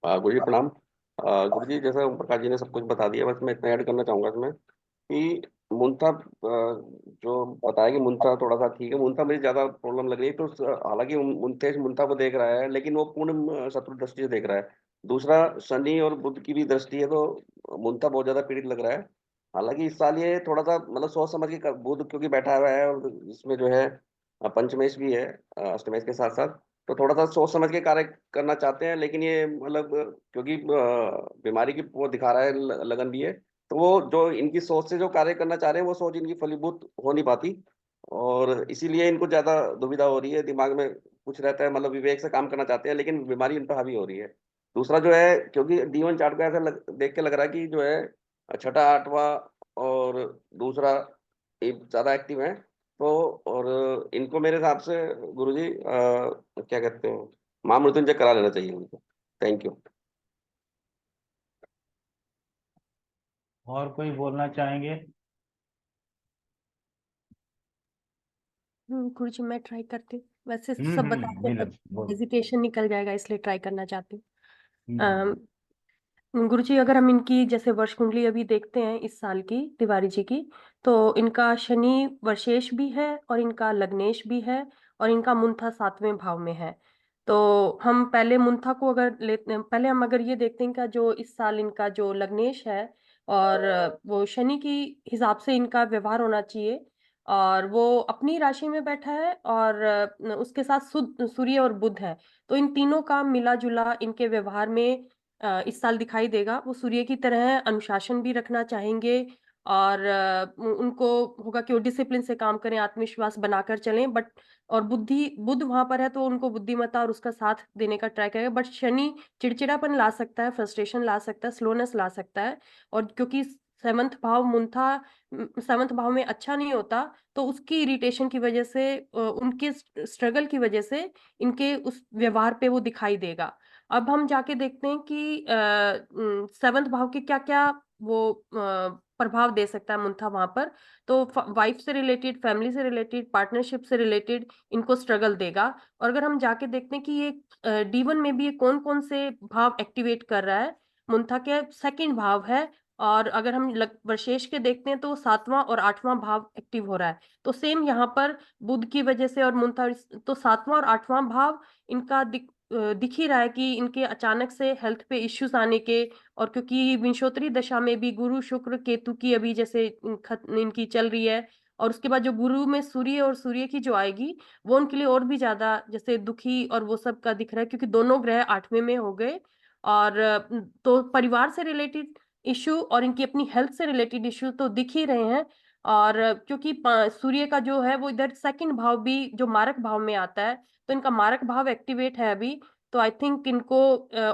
गुरु जी प्रणाम। गुरु जी, जैसा ओम प्रकाश जी ने सब कुछ बता दिया, बस मैं इतना ऐड करना चाहूंगा इसमें कि मुंथा जो बताया कि मुंथा थोड़ा सा ठीक है, मुंथा मुझे ज्यादा प्रॉब्लम लग रही है। तो हालांकि मुंथेश मुंथा को देख रहा है, लेकिन वो पूर्ण शत्रु दृष्टि से देख रहा है। दूसरा, शनि और बुध की भी दृष्टि है, तो मुंथा बहुत ज्यादा पीड़ित लग रहा है। हालांकि इस साल ये थोड़ा सा मतलब सोच समझ के, बुध क्योंकि बैठा हुआ है और इसमें जो है पंचमेश भी है अष्टमेश के साथ साथ, तो थोड़ा सा सोच समझ के कार्य करना चाहते हैं। लेकिन ये मतलब क्योंकि बीमारी की वो दिखा रहा है, लगन भी है, तो वो जो इनकी सोच से जो कार्य करना चाह रहे हैं, वो सोच इनकी फलीभूत हो नहीं पाती, और इसीलिए इनको ज्यादा दुविधा हो रही है। दिमाग में कुछ रहता है, मतलब विवेक से काम करना चाहते हैं, लेकिन बीमारी इन पर हावी हो रही है। दूसरा जो है, क्योंकि D1 चार्ट को ऐसा देख के लग रहा है कि जो है 6ठा 8वां और दूसरा ये ज्यादा एक्टिव है। तो और इनको मेरे हिसाब से गुरुजी क्या कहते हैं, महामृत्युंजय करा लेना चाहिए उनको। Thank you. और कोई बोलना चाहेंगे? गुरुजी मैं ट्राई करती हूँ। वैसे सब बताते हैं नीलम बोलो। हेजिटेशन निकल जाएगा, इसलिए ट्राई करना चाहती हूँ। हम्म। गुरुजी अगर हम इनकी जैसे वर्ष कुंडली अभी देखते हैं इस साल की तिवारी जी की, तो इनका शनि वर्षेश भी है और इनका लग्नेश भी है और इनका मुंथा 7वें भाव में है। तो हम पहले मुंथा को अगर लेते हैं, पहले हम अगर ये देखते हैं कि जो इस साल इनका जो लग्नेश है और वो शनि की हिसाब से इनका व्यवहार होना चाहिए, और वो अपनी राशि में बैठा है और उसके साथ सूर्य और बुध है। तो इन तीनों का मिला जुला इनके व्यवहार में इस साल दिखाई देगा। वो सूर्य की तरह है, अनुशासन भी रखना चाहेंगे और उनको होगा कि वो डिसिप्लिन से काम करें, आत्मविश्वास बनाकर चलें। बट और बुध वहां पर है तो उनको बुद्धिमत्ता और उसका साथ देने का ट्राई करेगा। बट शनि चिड़चिड़ापन ला सकता है, फ्रस्ट्रेशन ला सकता है, स्लोनेस ला सकता है। और क्योंकि सेवंथ भाव मुंथा सेवंथ भाव में अच्छा नहीं होता, तो उसकी इरिटेशन की वजह से उनके स्ट्रगल की वजह से इनके उस व्यवहार पे वो दिखाई देगा। अब हम जाके देखते हैं कि सेवंथ भाव के क्या क्या वो प्रभाव दे सकता है मुंथा वहां पर। तो वाइफ से रिलेटेड, फैमिली से रिलेटेड, पार्टनरशिप से रिलेटेड इनको स्ट्रगल देगा। और अगर हम जाके देखते हैं कि ये D1 में भी ये कौन कौन से भाव एक्टिवेट कर रहा है, मुंथा के सेकंड भाव है। और अगर हम वर्षेश के देखते हैं तो 7वां और 8वां भाव एक्टिव हो रहा है। तो सेम यहाँ पर बुध की वजह से और मुंथा, तो 7वां और 8वां भाव इनका दिख ही रहा है कि इनके अचानक से हेल्थ पे इश्यूज आने के। और क्योंकि विंशोत्तरी दशा में भी गुरु शुक्र केतु की अभी जैसे इनकी चल रही है, और उसके बाद जो गुरु में सूर्य और सूर्य की जो आएगी, वो उनके लिए और भी ज्यादा जैसे दुखी और वो सब का दिख रहा है, क्योंकि दोनों ग्रह 8वें में हो गए। और तो परिवार से रिलेटेड इश्यू और इनकी अपनी हेल्थ से रिलेटेड इश्यू तो दिख ही रहे हैं। और क्योंकि सूर्य का जो है वो इधर सेकंड भाव भी जो मारक भाव में आता है, तो इनका मारक भाव एक्टिवेट है अभी। तो आई थिंक इनको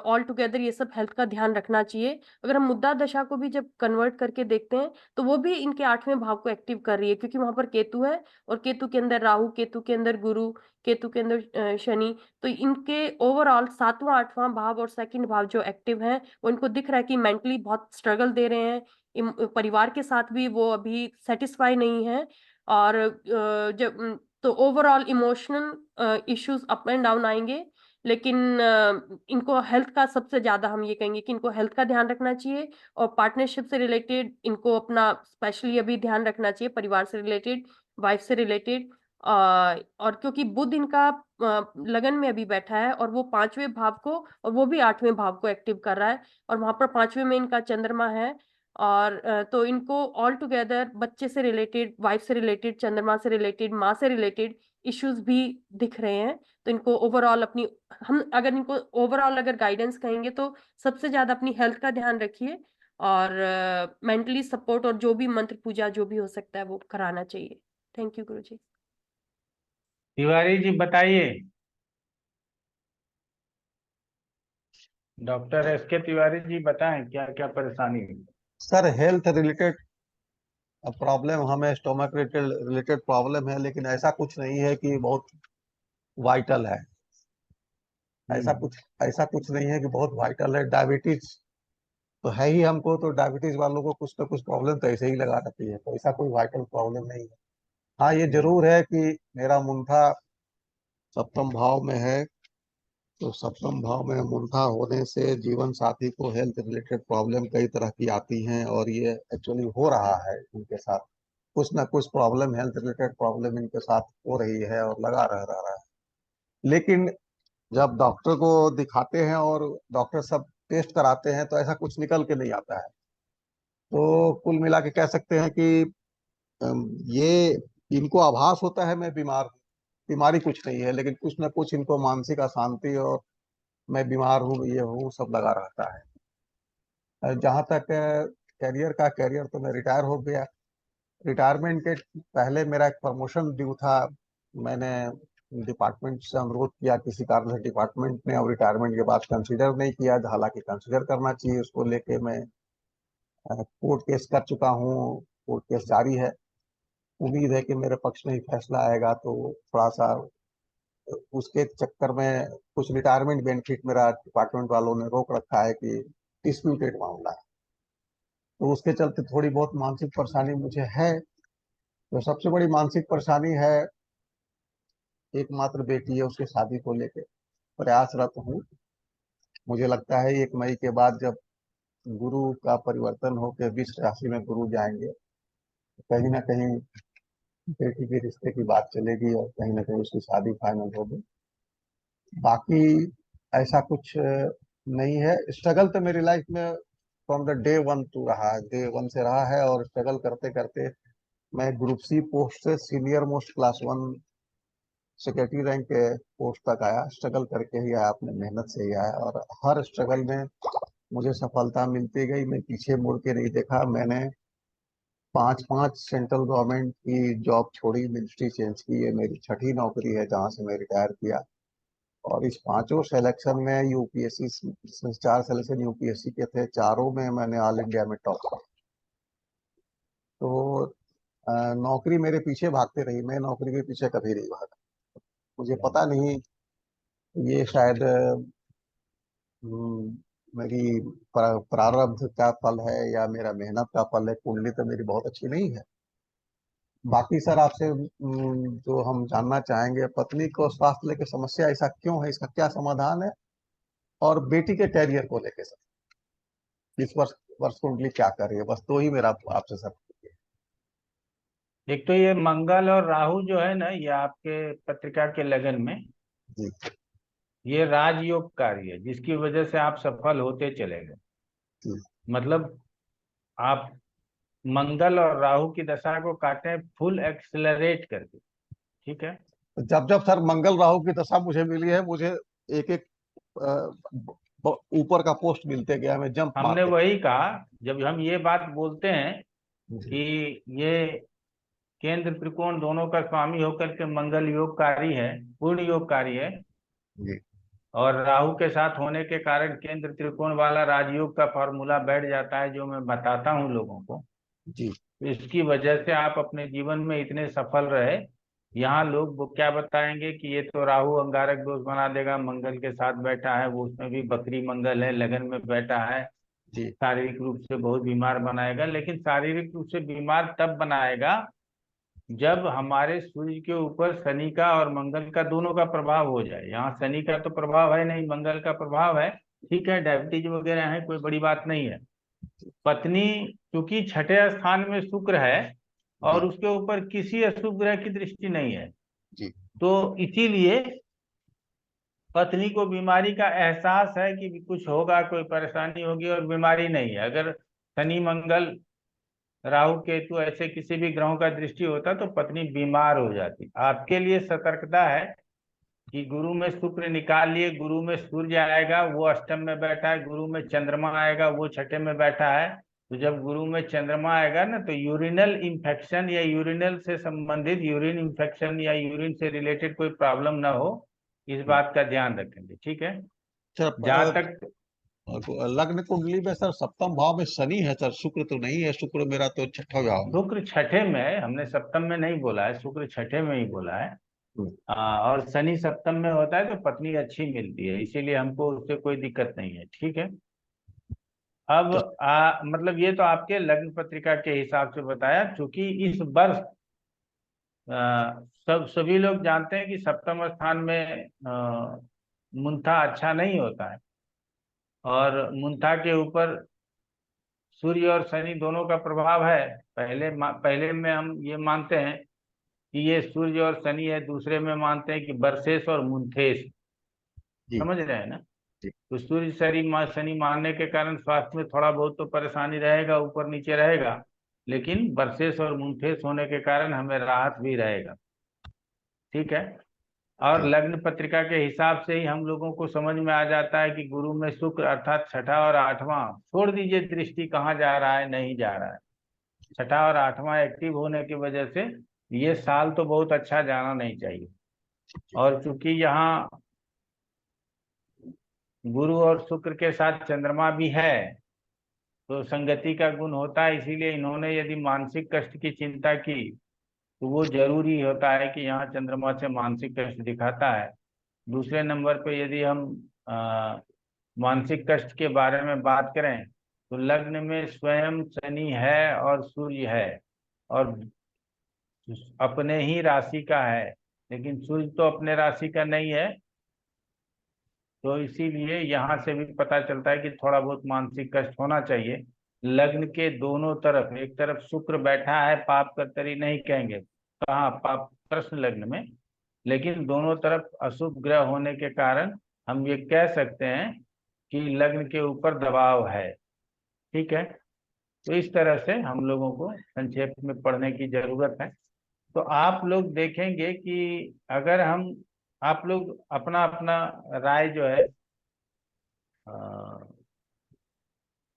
ऑल टुगेदर ये सब हेल्थ का ध्यान रखना चाहिए। अगर हम मुद्दा दशा को भी जब कन्वर्ट करके देखते हैं तो वो भी इनके 8वें भाव को एक्टिव कर रही है, क्योंकि वहां पर केतु है और केतु के अंदर राहु, केतु के अंदर गुरु, केतु के अंदर शनि। तो इनके ओवरऑल 7वां 8वां भाव और सेकंड भाव जो एक्टिव है, वो इनको दिख रहा है कि मेंटली बहुत स्ट्रगल दे रहे हैं। परिवार के साथ भी वो अभी सेटिस्फाई नहीं है। और जब तो overall emotional issues up and down आएंगे। लेकिन इनको हेल्थ का सबसे ज्यादा हम ये कहेंगे कि इनको हेल्थ का ध्यान रखना चाहिए। और पार्टनरशिप से रिलेटेड इनको अपना स्पेशली अभी ध्यान रखना चाहिए, परिवार से रिलेटेड, वाइफ से रिलेटेड। और क्योंकि बुध इनका लगन में अभी बैठा है और वो 5वें भाव को और वो भी 8वें भाव को एक्टिव कर रहा है, और वहां पर 5वें में इनका चंद्रमा है। और तो इनको ऑल टुगेदर बच्चे से रिलेटेड, वाइफ से रिलेटेड, चंद्रमा से रिलेटेड, माँ से रिलेटेड इश्यूज भी दिख रहे हैं। तो इनको ओवरऑल अपनी, हम अगर इनको ओवरऑल अगर गाइडेंस कहेंगे तो सबसे ज्यादा अपनी हेल्थ का ध्यान रखिए और मेंटली सपोर्ट और जो भी मंत्र पूजा जो भी हो सकता है वो कराना चाहिए। थैंक यू गुरुजी। तिवारी जी बताइए। डॉक्टर SK तिवारी जी बताएं क्या क्या परेशानी है। सर हेल्थ रिलेटेड प्रॉब्लम, हमें स्टोमक रिलेटेड प्रॉब्लम है, लेकिन ऐसा कुछ नहीं है कि बहुत वाइटल है। ऐसा कुछ नहीं है कि बहुत वाइटल है। डायबिटीज तो है ही हमको, तो डायबिटीज वालों को कुछ ना कुछ प्रॉब्लम तो ऐसे ही लगा रहती है, तो ऐसा कोई वाइटल प्रॉब्लम नहीं है। हाँ ये जरूर है कि मेरा मुंठा सप्तम भाव में है, तो सप्तम भाव में मुंठा होने से जीवन साथी को हेल्थ रिलेटेड प्रॉब्लम कई तरह की आती हैं, और ये एक्चुअली हो रहा है इनके साथ। कुछ ना कुछ प्रॉब्लम, हेल्थ रिलेटेड प्रॉब्लम इनके साथ हो रही है और लगा रहा है। लेकिन जब डॉक्टर को दिखाते हैं और डॉक्टर सब टेस्ट कराते हैं तो ऐसा कुछ निकल के नहीं आता है। तो कुल मिला के कह सकते हैं कि ये इनको आभास होता है मैं बीमार हूँ। बीमारी कुछ नहीं है, लेकिन कुछ ना कुछ इनको मानसिक अशांति और मैं बीमार हूँ, ये हूँ, सब लगा रहता है। जहाँ तक कैरियर तो मैं रिटायर हो गया। रिटायरमेंट के पहले मेरा एक प्रमोशन ड्यू था। मैंने डिपार्टमेंट से अनुरोध किया किसी कारण से, डिपार्टमेंट ने और रिटायरमेंट के बाद कंसीडर नहीं किया, हालांकि कंसीडर करना चाहिए। उसको लेके मैं कोर्ट केस कर चुका हूँ, कोर्ट केस जारी है। उम्मीद है कि मेरे पक्ष में ही फैसला आएगा, तो थोड़ा सा उसके चक्कर में कुछ रिटायरमेंट बेनिफिट मेरा डिपार्टमेंट वालों ने रोक रखा है कि डिस्प्यूटेड मामला है। तो उसके चलते थोड़ी बहुत मानसिक परेशानी मुझे है। तो सबसे बड़ी मानसिक परेशानी है, एकमात्र बेटी है, उसके शादी को लेके प्रयासरत हूँ। मुझे लगता है 1 मई के बाद जब गुरु का परिवर्तन होकर 20 राशि में गुरु जाएंगे, तो कहीं ना कहीं बेटी के रिश्ते की बात चलेगी और कहीं ना कहीं उसकी शादी फाइनल होगी। बाकी ऐसा कुछ नहीं है। स्ट्रगल तो मेरी लाइफ में फ्रॉम द डे 1 टू रहा है, डे 1 से रहा है, और स्ट्रगल करते करते मैं ग्रुप सी पोस्ट से senior most class 1 secretary rank के पोस्ट तक आया। स्ट्रगल करके ही आया, अपने मेहनत से ही आया, और हर स्ट्रगल में मुझे सफलता मिलती गई। मैं पीछे मुड़ के नहीं देखा। मैंने 5 सेंट्रल गवर्नमेंट की जॉब छोड़ी, मिनिस्ट्री चेंज की। ये मेरी 6ठी नौकरी है जहाँ से मैं रिटायर किया। और इस 5 सिलेक्शन में यूपीएससी, 4 सिलेक्शन यूपीएससी के थे, 4 में मैंने ऑल इंडिया में टॉप किया। तो नौकरी मेरे पीछे भागते रही, मैं नौकरी के पीछे कभी नहीं भागा। मुझे पता नहीं, ये शायद मेरी प्रारब्ध का फल है या मेरा मेहनत का फल है। कुंडली तो मेरी बहुत अच्छी नहीं है। बाकी सर आपसे जो हम जानना चाहेंगे, पत्नी को स्वास्थ्य लेके समस्या ऐसा क्यों है, इसका क्या समाधान है, और बेटी के कैरियर को लेके सर इस वर्ष कुंडली क्या कर रही है, बस 2 ही मेरा आपसे सर। एक तो ये मंगल और राहु जो है ना, ये आपके पत्रिका के लगन में जी ये राजयोग कार्य है, जिसकी वजह से आप सफल होते चले गए। मतलब आप मंगल और राहु की दशा को काटे फुल एक्सेलरेट करके, ठीक है। जब जब सर मंगल राहु की दशा मुझे मिली है, मुझे एक एक ऊपर का पोस्ट मिलते गया, मैं जंप हमने मारते। वही कहा, जब हम ये बात बोलते हैं कि ये केंद्र त्रिकोण दोनों का स्वामी होकर के मंगल योगकारी है, पूर्ण योगकारी है, जी और राहु के साथ होने के कारण केंद्र त्रिकोण वाला राजयोग का फॉर्मूला बैठ जाता है, जो मैं बताता हूँ लोगों को। जी इसकी वजह से आप अपने जीवन में इतने सफल रहे। यहाँ लोग वो क्या बताएंगे कि ये तो राहु अंगारक दोष बना देगा, मंगल के साथ बैठा है, वो उसमें भी बकरी मंगल है, लगन में बैठा है, जी शारीरिक रूप से बहुत बीमार बनाएगा। लेकिन शारीरिक रूप से बीमार तब बनाएगा जब हमारे सूर्य के ऊपर शनि का और मंगल का दोनों का प्रभाव हो जाए। यहाँ शनि का तो प्रभाव है नहीं, मंगल का प्रभाव है, ठीक है, डायबिटीज वगैरह है, कोई बड़ी बात नहीं है। पत्नी क्योंकि 6ठे स्थान में शुक्र है और उसके ऊपर किसी अशुभ ग्रह की दृष्टि नहीं है, जी तो इसीलिए पत्नी को बीमारी का एहसास है कि कुछ होगा, कोई परेशानी होगी, और बीमारी नहीं है। अगर शनि मंगल राहु केतु ऐसे किसी भी ग्रहों का दृष्टि होता तो पत्नी बीमार हो जाती। आपके लिए सतर्कता है कि गुरु में शुक्र निकाल लिए, गुरु में सूर्य आएगा, वो अष्टम में बैठा है, गुरु में चंद्रमा आएगा, वो 6ठे में बैठा है। तो जब गुरु में चंद्रमा आएगा ना, तो यूरिनल इंफेक्शन या यूरिनल से संबंधित यूरिन इंफेक्शन या यूरिन से रिलेटेड कोई प्रॉब्लम ना हो, इस बात का ध्यान रखेंगे, ठीक है। जहां तक लग्न कुंडली में सर 7म भाव में शनि है सर, शुक्र तो नहीं है। शुक्र मेरा तो 6ठा भाव में। शुक्र 6ठे में है, हमने सप्तम में नहीं बोला है, शुक्र 6ठे में ही बोला है। और शनि सप्तम में होता है तो पत्नी अच्छी मिलती है, इसीलिए हमको उससे कोई दिक्कत नहीं है, ठीक है। अब मतलब ये तो आपके लग्न पत्रिका के हिसाब से बताया। क्योंकि इस वर्ष सभी लोग जानते हैं कि सप्तम स्थान में मुंथा अच्छा नहीं होता है, और मुंथा के ऊपर सूर्य और शनि दोनों का प्रभाव है। पहले में हम ये मानते हैं कि ये सूर्य और शनि है, दूसरे में मानते हैं कि बर्सेस और मुंथेस, समझ रहे हैं ना। तो सूर्य शनि मारने के कारण स्वास्थ्य में थोड़ा बहुत तो परेशानी रहेगा, ऊपर नीचे रहेगा, लेकिन बर्सेस और मुंथेस होने के कारण हमें राहत भी रहेगा, ठीक है। और लग्न पत्रिका के हिसाब से ही हम लोगों को समझ में आ जाता है कि गुरु में शुक्र अर्थात 6ठा और 8वां, छोड़ दीजिए दृष्टि कहाँ जा रहा है, नहीं जा रहा है, 6ठा और 8वां एक्टिव होने की वजह से ये साल तो बहुत अच्छा जाना नहीं चाहिए। और चूंकि यहाँ गुरु और शुक्र के साथ चंद्रमा भी है, तो संगति का गुण होता है। इसीलिए इन्होंने यदि मानसिक कष्ट की चिंता की तो वो जरूरी होता है कि यहाँ चंद्रमा से मानसिक कष्ट दिखाता है। दूसरे नंबर पे यदि हम मानसिक कष्ट के बारे में बात करें तो लग्न में स्वयं शनि है और सूर्य है और अपने ही राशि का है, लेकिन सूर्य तो अपने राशि का नहीं है। तो इसीलिए यहाँ से भी पता चलता है कि थोड़ा बहुत मानसिक कष्ट होना चाहिए। लग्न के दोनों तरफ, एक तरफ शुक्र बैठा है, पाप कर्तरी नहीं कहेंगे, कहाँ पाप प्रश्न लग्न में, लेकिन दोनों तरफ अशुभ ग्रह होने के कारण हम ये कह सकते हैं कि लग्न के ऊपर दबाव है। ठीक है, तो इस तरह से हम लोगों को संक्षेप में पढ़ने की जरूरत है। तो आप लोग देखेंगे कि अगर हम, आप लोग अपना अपना राय जो है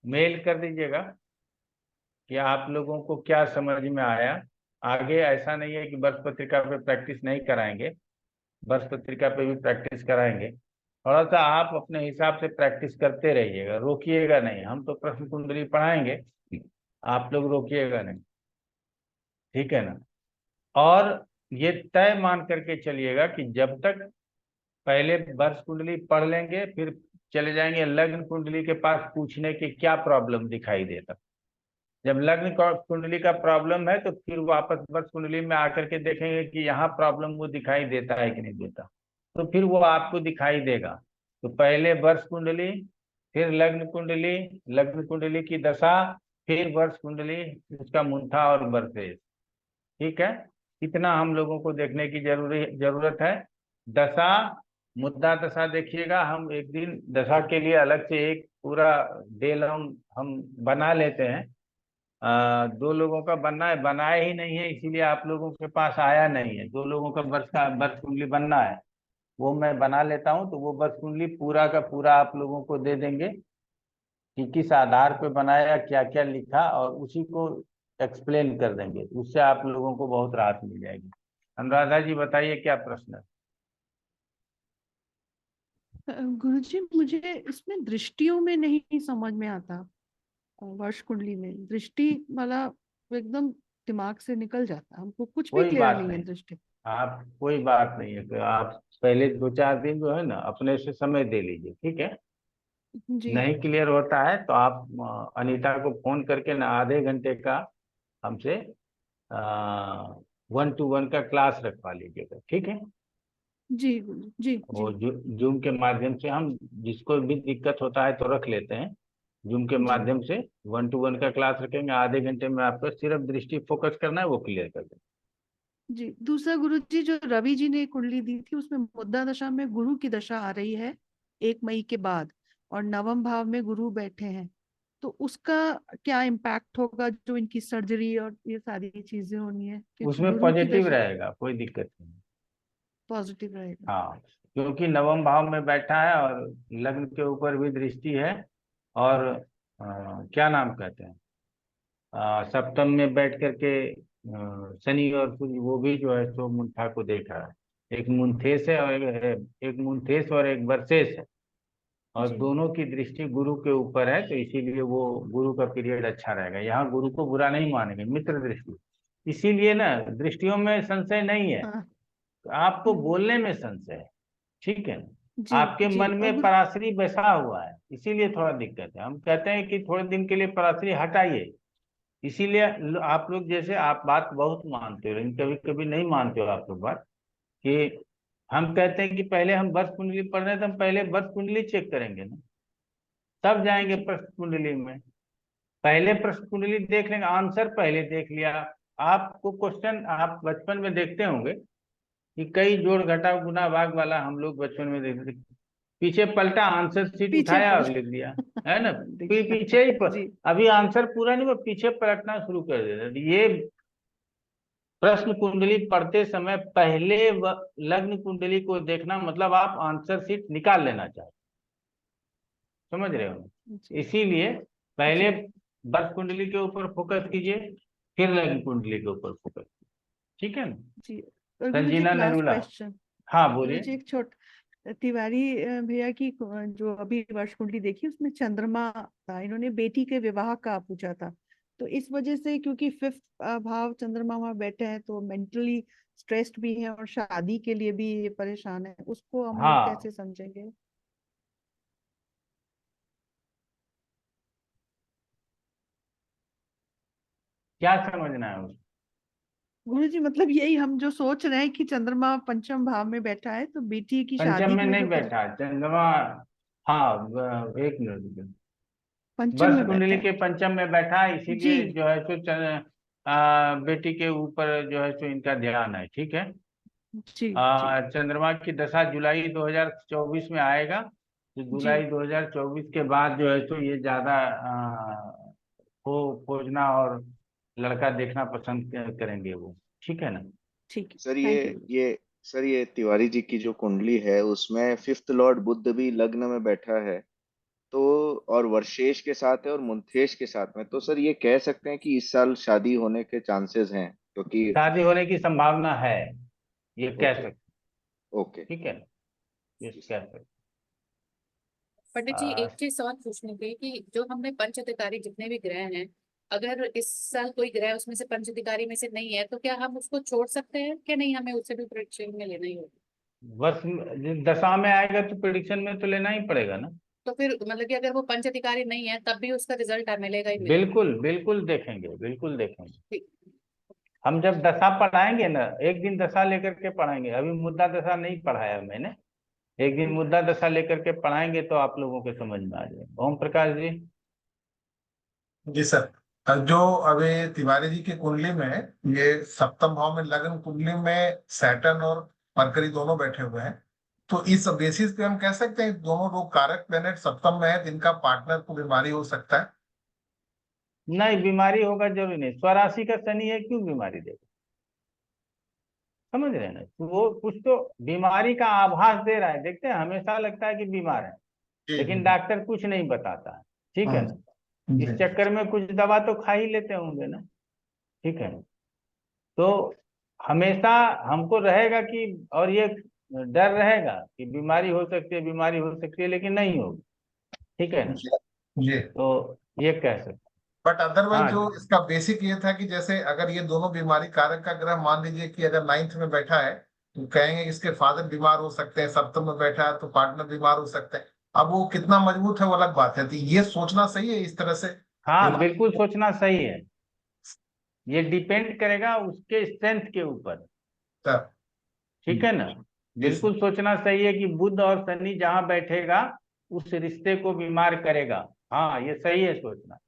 मेल कर दीजिएगा कि आप लोगों को क्या समझ में आया। आगे ऐसा नहीं है कि वर्ष पत्रिका पे प्रैक्टिस नहीं कराएंगे, वर्ष पत्रिका पे भी प्रैक्टिस कराएंगे। थोड़ा सा आप अपने हिसाब से प्रैक्टिस करते रहिएगा, रोकिएगा नहीं। हम तो प्रश्न कुंडली पढ़ाएंगे, आप लोग रोकिएगा नहीं, ठीक है ना। और ये तय मान करके चलिएगा कि जब तक पहले वर्ष कुंडली पढ़ लेंगे, फिर चले जाएंगे लग्न कुंडली के पास पूछने की क्या प्रॉब्लम दिखाई देता। जब लग्न कुंडली का प्रॉब्लम है तो फिर वापस वर्ष कुंडली में आकर के देखेंगे कि यहाँ प्रॉब्लम वो दिखाई देता है कि नहीं देता, तो फिर वो आपको दिखाई देगा। तो पहले वर्ष कुंडली, फिर लग्न कुंडली की दशा, फिर वर्ष कुंडली, उसका मुंथा और वर्षेश। ठीक है, इतना हम लोगों को देखने की जरूरत है। दशा, मुद्दा दशा देखिएगा, हम एक दिन दशा के लिए अलग से एक पूरा डे लॉन्ग हम बना लेते हैं। 2 लोगों का बनना है, बनाया ही नहीं है, इसीलिए आप लोगों के पास आया नहीं है। 2 लोगों का वर्ष कुंडली बनना है, वो मैं बना लेता हूँ। तो वो वर्ष कुंडली पूरा का पूरा आप लोगों को दे देंगे कि किस आधार पे बनाया, क्या क्या लिखा, और उसी को एक्सप्लेन कर देंगे। उससे आप लोगों को बहुत राहत मिल जाएगी। अनुराधा जी बताइए क्या प्रश्न है। गुरुजी मुझे इसमें दृष्टियों में नहीं समझ में आता। वर्ष कुंडली में दृष्टि वाला एकदम दिमाग से निकल जाता, हमको कुछ भी कोई क्लियर बात नहीं है नहीं, दृष्टि। आप कोई बात नहीं है कि आप पहले 2-4 दिन जो है ना अपने से समय दे लीजिए, ठीक है। जी नहीं क्लियर होता है तो आप अनीता को फोन करके ना आधे घंटे का हमसे 1-to-1 का क्लास रखवा लीजिएगा, ठीक है। जी गुरुजी, जी वो जी जूम के माध्यम से हम, जिसको भी दिक्कत होता है तो रख लेते हैं, जूम के जी माध्यम से 1-to-1 का क्लास रखेंगे। आधे घंटे में आपको सिर्फ दृष्टि फोकस करना है, वो क्लियर कर देंगे। जी। दूसरा गुरुजी, जो रवि जी ने कुंडली दी थी उसमें मुद्दा दशा में गुरु की दशा आ रही है 1 मई के बाद, और नवम भाव में गुरु बैठे हैं, तो उसका क्या इम्पैक्ट होगा, जो इनकी सर्जरी और ये सारी चीजें होनी है, क्योंकि उसमें गुरु की पॉजिटिव दशा रहेगा, कोई दिक्कत नहीं। पॉजिटिव रहेगा। हाँ, क्योंकि नवम भाव में बैठा है और लग्न के ऊपर भी दृष्टि है, और क्या नाम कहते हैं, सप्तम में बैठ करके शनि और सूर्य वो भी जो है सो मुंठा को देख रहा है। एक मुंथेस है और एक मुंथेस और एक वर्षेस है, और जी दोनों की दृष्टि गुरु के ऊपर है, तो इसीलिए वो गुरु का पीरियड अच्छा रहेगा। यहाँ गुरु को बुरा नहीं मानेंगे, मित्र दृष्टि। इसीलिए ना दृष्टियों में संशय नहीं है, हाँ तो आपको बोलने में संशय है, ठीक है। जी आपके जी। मन और में पराश्री बैसा हुआ है, इसीलिए थोड़ा दिक्कत है। हम कहते हैं कि थोड़े दिन के लिए पराश्री हटाइए। इसीलिए आप लोग, जैसे आप बात बहुत मानते हो लेकिन कभी कभी नहीं मानते हो आप लोग बात, कि हम कहते हैं कि पहले हम वर्ष कुंडली पढ़ रहे हैं तो हम पहले वर्ष कुंडली चेक करेंगे ना, तब जाएंगे जी प्रश्न कुंडली में। पहले प्रश्न कुंडली देख लेंगे, आंसर पहले देख लिया। आपको क्वेश्चन आप बचपन में देखते होंगे कि कई जोड़ घटाव गुना भाग वाला हम लोग बचपन में देखते थे। पीछे पलटा, आंसर शीट पीछे उठाया और पलट लिख दिया, है ना। फिर दिखा। पीछे ही जी अभी आंसर पूरा नहीं हुआ, पीछे पलटना शुरू कर देते। ये प्रश्न कुंडली पढ़ते समय पहले लग्न कुंडली को देखना, मतलब आप आंसर शीट निकाल लेना चाहिए, समझ रहे हो। जी इसीलिए पहले जी वर्ष कुंडली के ऊपर फोकस कीजिए, फिर लग्न कुंडली के ऊपर फोकस कीजिए, ठीक है ना। जी। और गुरुजी संजीना एक लास्ट नरूला, क्वेश्चन। हाँ बोलिए। गुरुजी एक तिवारी भैया की जो अभी वर्ष कुंडली देखी उसमें चंद्रमा था, इन्होंने बेटी के विवाह का पूछा था, तो इस वजह से क्योंकि 5th भाव चंद्रमा वहां बैठे हैं तो मेंटली स्ट्रेस्ड भी है और शादी के लिए भी ये परेशान है, उसको हम लोग हाँ, कैसे समझेंगे। क्या समझना है उसको? गुरुजी मतलब यही हम जो सोच रहे हैं कि चंद्रमा पंचम भाव में बैठा है तो बेटी की पंचम शादी में में नहीं जो बैठा चंद्रमा। हाँ, एक मिनट, पंचम वर्ष में बैठा कुंडली है। के पंचम में बैठा है, जी इसीलिए जो है सो बेटी के ऊपर जो है सो इनका ध्यान है। ठीक है। जी जी चंद्रमा की दशा जुलाई 2024 में आएगा, तो जी जुलाई 2024 के बाद जो है सो ये ज्यादा खोजना और लड़का देखना पसंद करेंगे वो। ठीक है ना? ठीक है। Sir thank you. ये तिवारी जी की जो कुंडली है उसमें फिफ्थ लॉर्ड बुध भी लग्न में बैठा है, तो और वर्षेश के साथ है और मुंथेश के साथ में, तो सर ये कह सकते हैं कि इस साल शादी होने के चांसेस हैं, क्योंकि शादी होने की संभावना है, ये कह ओके सकते। ओके। ठीक है ना? ये कह सकते। पंडित जी एक चीज और पूछनी थी कि जो हमने पंच अधिकारी जितने भी ग्रह हैं, अगर इस साल कोई ग्रह उसमें से पंच अधिकारी में से नहीं है तो क्या हम उसको छोड़ सकते हैं कि नहीं, हमें उसे भी प्रेडिक्शन में लेना ही होगा? वर्ष दशा में आएगा तो प्रेडिक्शन में तो लेना ही पड़ेगा ना। तो फिर मतलब कि अगर वो पंच अधिकारी नहीं है तब भी उसका रिजल्ट मिलेगा ही मिलेगा? बिल्कुल बिल्कुल देखेंगे, बिल्कुल देखेंगे। ठीक। हम जब दशा पढ़ाएंगे ना, एक दिन दशा लेकर के पढ़ाएंगे, अभी मुद्दा दशा नहीं पढ़ाया मैंने, एक दिन मुद्दा दशा लेकर के पढ़ाएंगे तो आप लोगों के समझ में आ जाएगा। ओम प्रकाश जी। जी सर, जो अभी तिवारी जी की कुंडली में ये सप्तम भाव में लग्न कुंडली में सैटर्न और मरकरी दोनों बैठे हुए हैं, तो इस बेसिस पे हम कह सकते हैं दोनों लोग कारक प्लेनेट सप्तम में है जिनका पार्टनर को बीमारी हो सकता है। नहीं, बीमारी होगा जरूरी नहीं, स्वराशि का शनि है, क्यों बीमारी देगा? समझ रहे हैं ना? तो वो कुछ तो बीमारी का आभास दे रहा है। देखते हैं, हमेशा लगता है कि बीमार है, लेकिन डॉक्टर कुछ नहीं बताता है। ठीक है ना? इस चक्कर में कुछ दवा तो खा ही लेते होंगे ना। ठीक है ना? तो हमेशा हमको रहेगा कि, और ये डर रहेगा कि बीमारी हो सकती है, बीमारी हो सकती है, लेकिन नहीं होगी। ठीक है ना? जी। तो ये कह सकते। बट अदरवाइज हाँ जो इसका बेसिक ये था कि जैसे अगर ये दोनों बीमारी कारक का ग्रह मान लीजिए कि अगर 9th में बैठा है तो कहेंगे कि इसके फादर बीमार हो सकते हैं, सप्तम में बैठा है तो पार्टनर बीमार हो सकते हैं। अब वो कितना मजबूत है वो अलग बात है, तो ये सोचना सही है इस तरह से। हाँ, बिल्कुल सोचना सही है। ये डिपेंड करेगा उसके स्ट्रेंथ के ऊपर। ठीक है ना? बिल्कुल सोचना सही है कि बुध और शनि जहां बैठेगा उस रिश्ते को बीमार करेगा। हाँ, ये सही है सोचना।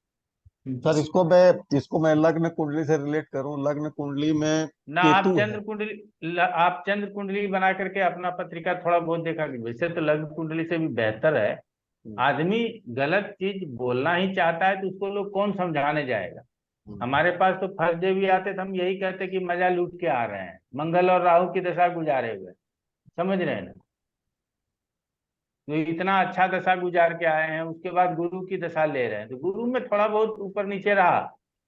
सर इसको मैं लग्न कुंडली से रिलेट करूं, लग्न कुंडली में ना आप केतु है। चंद्र कुंडली, आप चंद्र कुंडली बना करके अपना पत्रिका थोड़ा बहुत देखा कि वैसे तो लग्न कुंडली से भी बेहतर है। आदमी गलत चीज बोलना ही चाहता है तो उसको लोग कौन समझाने जाएगा? हमारे पास तो फर्स्ट डे भी आते थे, हम यही कहते कि मजा लूट के आ रहे हैं, मंगल और राहु की दशा गुजारे हुए। समझ रहे हैं ना? तो इतना अच्छा दशा गुजार के आए हैं, उसके बाद गुरु की दशा ले रहे हैं, तो गुरु में थोड़ा बहुत ऊपर नीचे रहा,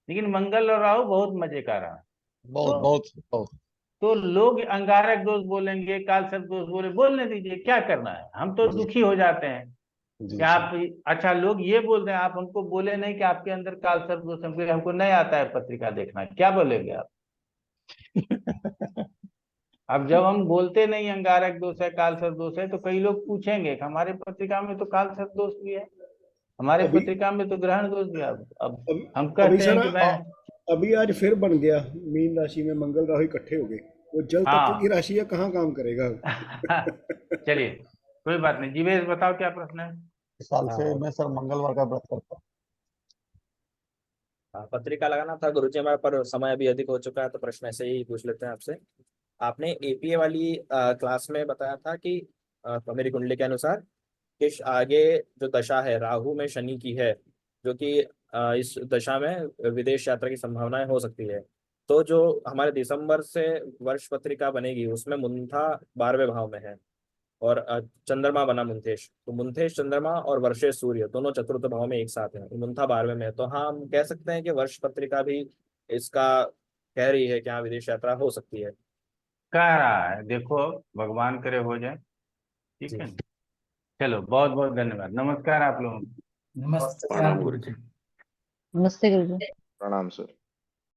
लेकिन मंगल और राहु बहुत मजे का रहा। बहुत बहुत बहुत। तो लोग अंगारक दोष बोलेंगे, कालसर्प दोष बोलने दीजिए, क्या करना है? हम तो दुखी हो जाते हैं कि आप, अच्छा लोग ये बोल रहे हैं, आप हमको बोले नहीं कि आपके अंदर कालसर्प दोष, हमको नहीं आता है पत्रिका देखना, क्या बोलेंगे आप? अब जब हम बोलते नहीं अंगारक दोष है, कालसर्प दोष है, तो कई लोग पूछेंगे कि हमारे पत्रिका में तो कालसर्प दोष भी है, हमारे अभी पत्रिका में तो ग्रहण दोष भी है। अब अभी हम अभी कहते सर हैं कि मैं, अभी आज फिर बन गया, मीन राशि में मंगल राहु इकट्ठे हो गए, वो जल तत्व की हाँ राशि है, कहाँ काम करेगा? चलिए कोई बात नहीं। जीवेश बताओ क्या प्रश्न है? इस साल से मैं सर मंगलवार का व्रत करता हूँ। पत्रिका लगाना था गुरुजी हमारे, पर समय अभी अधिक हो चुका है, तो प्रश्न ऐसे ही पूछ लेते हैं आपसे। आपने एपीए वाली क्लास में बताया था कि मेरी कुंडली के अनुसार कि आगे जो दशा है राहु में शनि की है, जो कि इस दशा में विदेश यात्रा की संभावनाएं हो सकती है। तो जो हमारे दिसंबर से वर्ष पत्रिका बनेगी उसमें मुंथा 12वें भाव में है और चंद्रमा बना मुंथेश, तो मुंथेश चंद्रमा और वर्षेश सूर्य दोनों चतुर्थ भाव में एक साथ हैं, मुंथा 12वें में है। तो हाँ, हम कह सकते हैं कि वर्ष पत्रिका भी इसका कह रही है कि हाँ विदेश यात्रा हो सकती है। कह रहा है, देखो भगवान करे हो जाए। ठीक है ना? चलो बहुत बहुत धन्यवाद, नमस्कार आप लोगों को। नमस्कार प्रणाम गुरुजी। नमस्ते गुरुजी। प्रणाम सर।